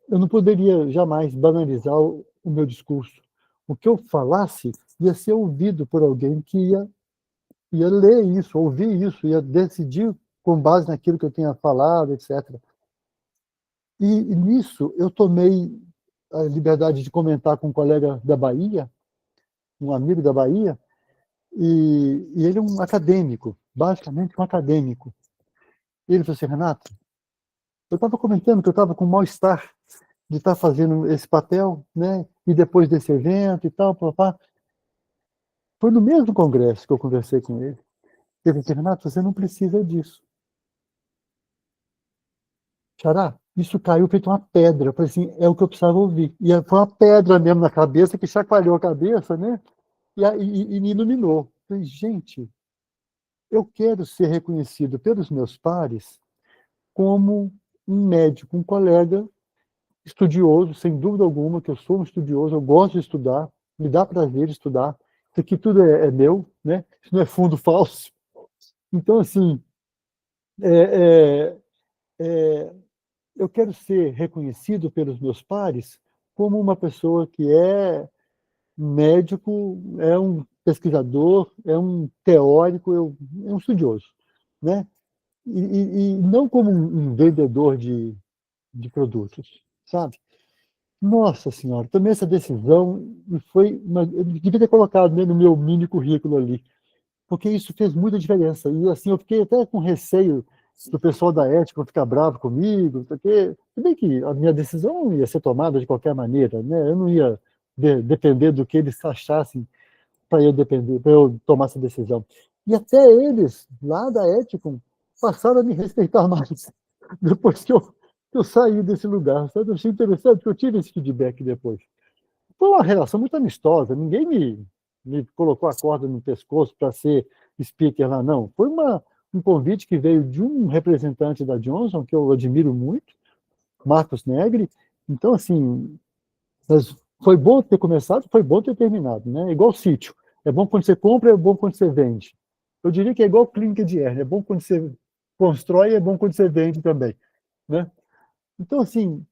eu não poderia jamais banalizar o meu discurso. O que eu falasse ia ser ouvido por alguém que ia ler isso, ouvir isso, ia decidir com base naquilo que eu tinha falado, etc. E nisso eu tomei a liberdade de comentar com um colega da Bahia, um amigo da Bahia, e ele é um acadêmico, basicamente um acadêmico. E ele falou assim, Renato, eu estava comentando que eu estava com mal-estar de estar fazendo esse papel, né? E depois desse evento e tal, papá. Foi no mesmo congresso que eu conversei com ele. Ele disse, Renato, você não precisa disso. Xará, isso caiu feito uma pedra. Eu falei assim, é o que eu precisava ouvir. E foi uma pedra mesmo na cabeça, que chacoalhou a cabeça, né? E me iluminou. Eu falei, gente, eu quero ser reconhecido pelos meus pares como um médico, um colega estudioso, sem dúvida alguma, que eu sou um estudioso, eu gosto de estudar, me dá prazer estudar. Isso aqui tudo é meu, né? Isso não é fundo falso. Então, assim, eu quero ser reconhecido pelos meus pares como uma pessoa que é médico, é um pesquisador, é um teórico, é um estudioso, né? E não como um vendedor de produtos, sabe? Nossa Senhora, tomei essa decisão e eu devia ter colocado, né, no meu mini currículo ali, porque isso fez muita diferença. E assim, eu fiquei até com receio do pessoal da ética ficar bravo comigo, porque se bem que a minha decisão ia ser tomada de qualquer maneira, né? Eu não ia depender do que eles achassem para eu tomar essa decisão. E até eles, lá da ética, passaram a me respeitar mais depois que eu saí desse lugar. Sabe? Eu achei interessante, porque eu tive esse feedback depois. Foi uma relação muito amistosa, ninguém me colocou a corda no pescoço para ser speaker lá, não. Foi um convite que veio de um representante da Johnson, que eu admiro muito, Marcos Negri. Então, assim, mas foi bom ter começado, foi bom ter terminado, né? Igual sítio. É bom quando você compra, é bom quando você vende. Eu diria que é igual clínica de hernia, é bom quando você constrói, é bom quando você vende também, né? Então, assim,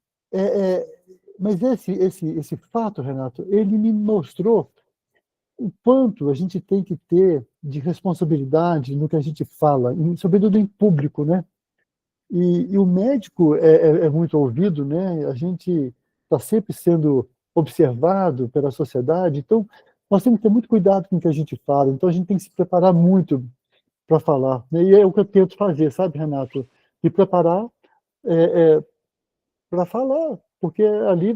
mas esse fato, Renato, ele me mostrou o quanto a gente tem que ter de responsabilidade no que a gente fala, sobretudo em público, né? E o médico é muito ouvido, né? A gente está sempre sendo observado pela sociedade, então nós temos que ter muito cuidado com o que a gente fala, então a gente tem que se preparar muito para falar, né? E é o que eu tento fazer, sabe, Renato? Me preparar para falar, porque ali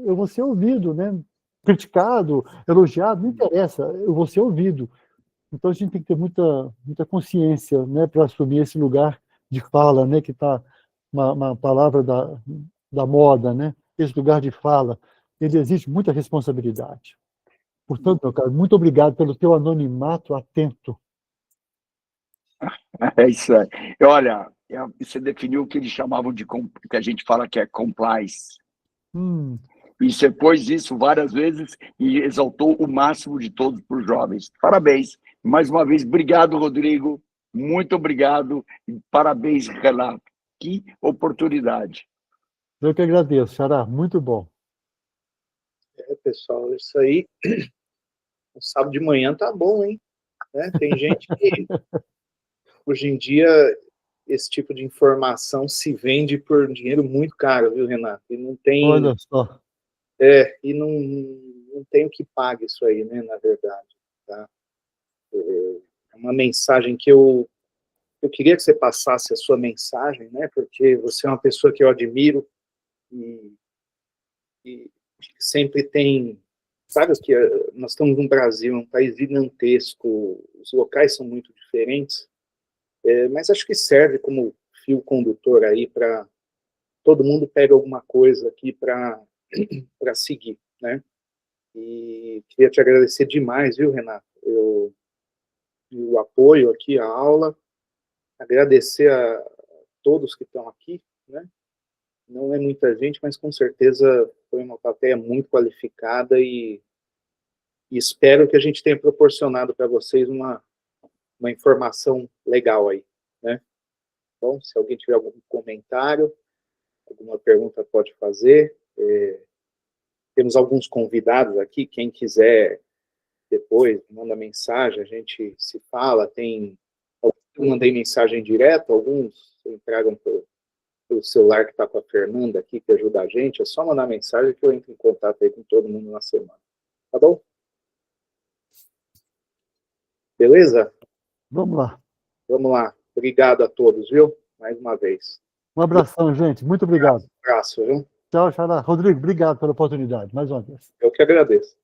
eu vou ser ouvido, né? Criticado, elogiado, não interessa, eu vou ser ouvido. Então a gente tem que ter muita consciência, né, para assumir esse lugar de fala, né, que está uma palavra da moda, né? Esse lugar de fala, ele exige muita responsabilidade. Portanto, meu caro, muito obrigado pelo teu anonimato atento. É isso aí. Olha, você definiu o que eles chamavam que a gente fala que é compliance. E você pôs isso várias vezes e exaltou o máximo de todos para os jovens. Parabéns. Mais uma vez, obrigado, Rodrigo. Muito obrigado. E parabéns, Renato. Que oportunidade. Eu que agradeço, Xará. Muito bom. Pessoal, isso aí, no sábado de manhã tá bom, hein? Né? Tem gente que, hoje em dia, esse tipo de informação se vende por dinheiro muito caro, viu, Renato? E não tem... Olha só. E não tem o que pague isso aí, né, na verdade. Tá? É uma mensagem que eu queria que você passasse a sua mensagem, né, porque você é uma pessoa que eu admiro e sempre tem... Sabe que nós estamos no Brasil, um país gigantesco, os locais são muito diferentes, mas acho que serve como fio condutor aí para todo mundo pega alguma coisa aqui para seguir, né? E queria te agradecer demais, viu, Renato? O apoio aqui, a aula, agradecer a todos que estão aqui, né? Não é muita gente, mas com certeza foi uma plateia muito qualificada e espero que a gente tenha proporcionado para vocês uma informação legal aí, né? Então, se alguém tiver algum comentário, alguma pergunta pode fazer. Temos alguns convidados aqui, quem quiser depois, manda mensagem, a gente se fala, eu mandei mensagem direto, alguns entraram pelo celular que está com a Fernanda aqui, que ajuda a gente, é só mandar mensagem que eu entro em contato aí com todo mundo na semana. Tá bom? Beleza? Vamos lá. Vamos lá. Obrigado a todos, viu? Mais uma vez. Um abração, gente. Muito obrigado. Um abraço, viu? Tchau, Xará. Rodrigo, obrigado pela oportunidade, mais uma vez. Eu que agradeço.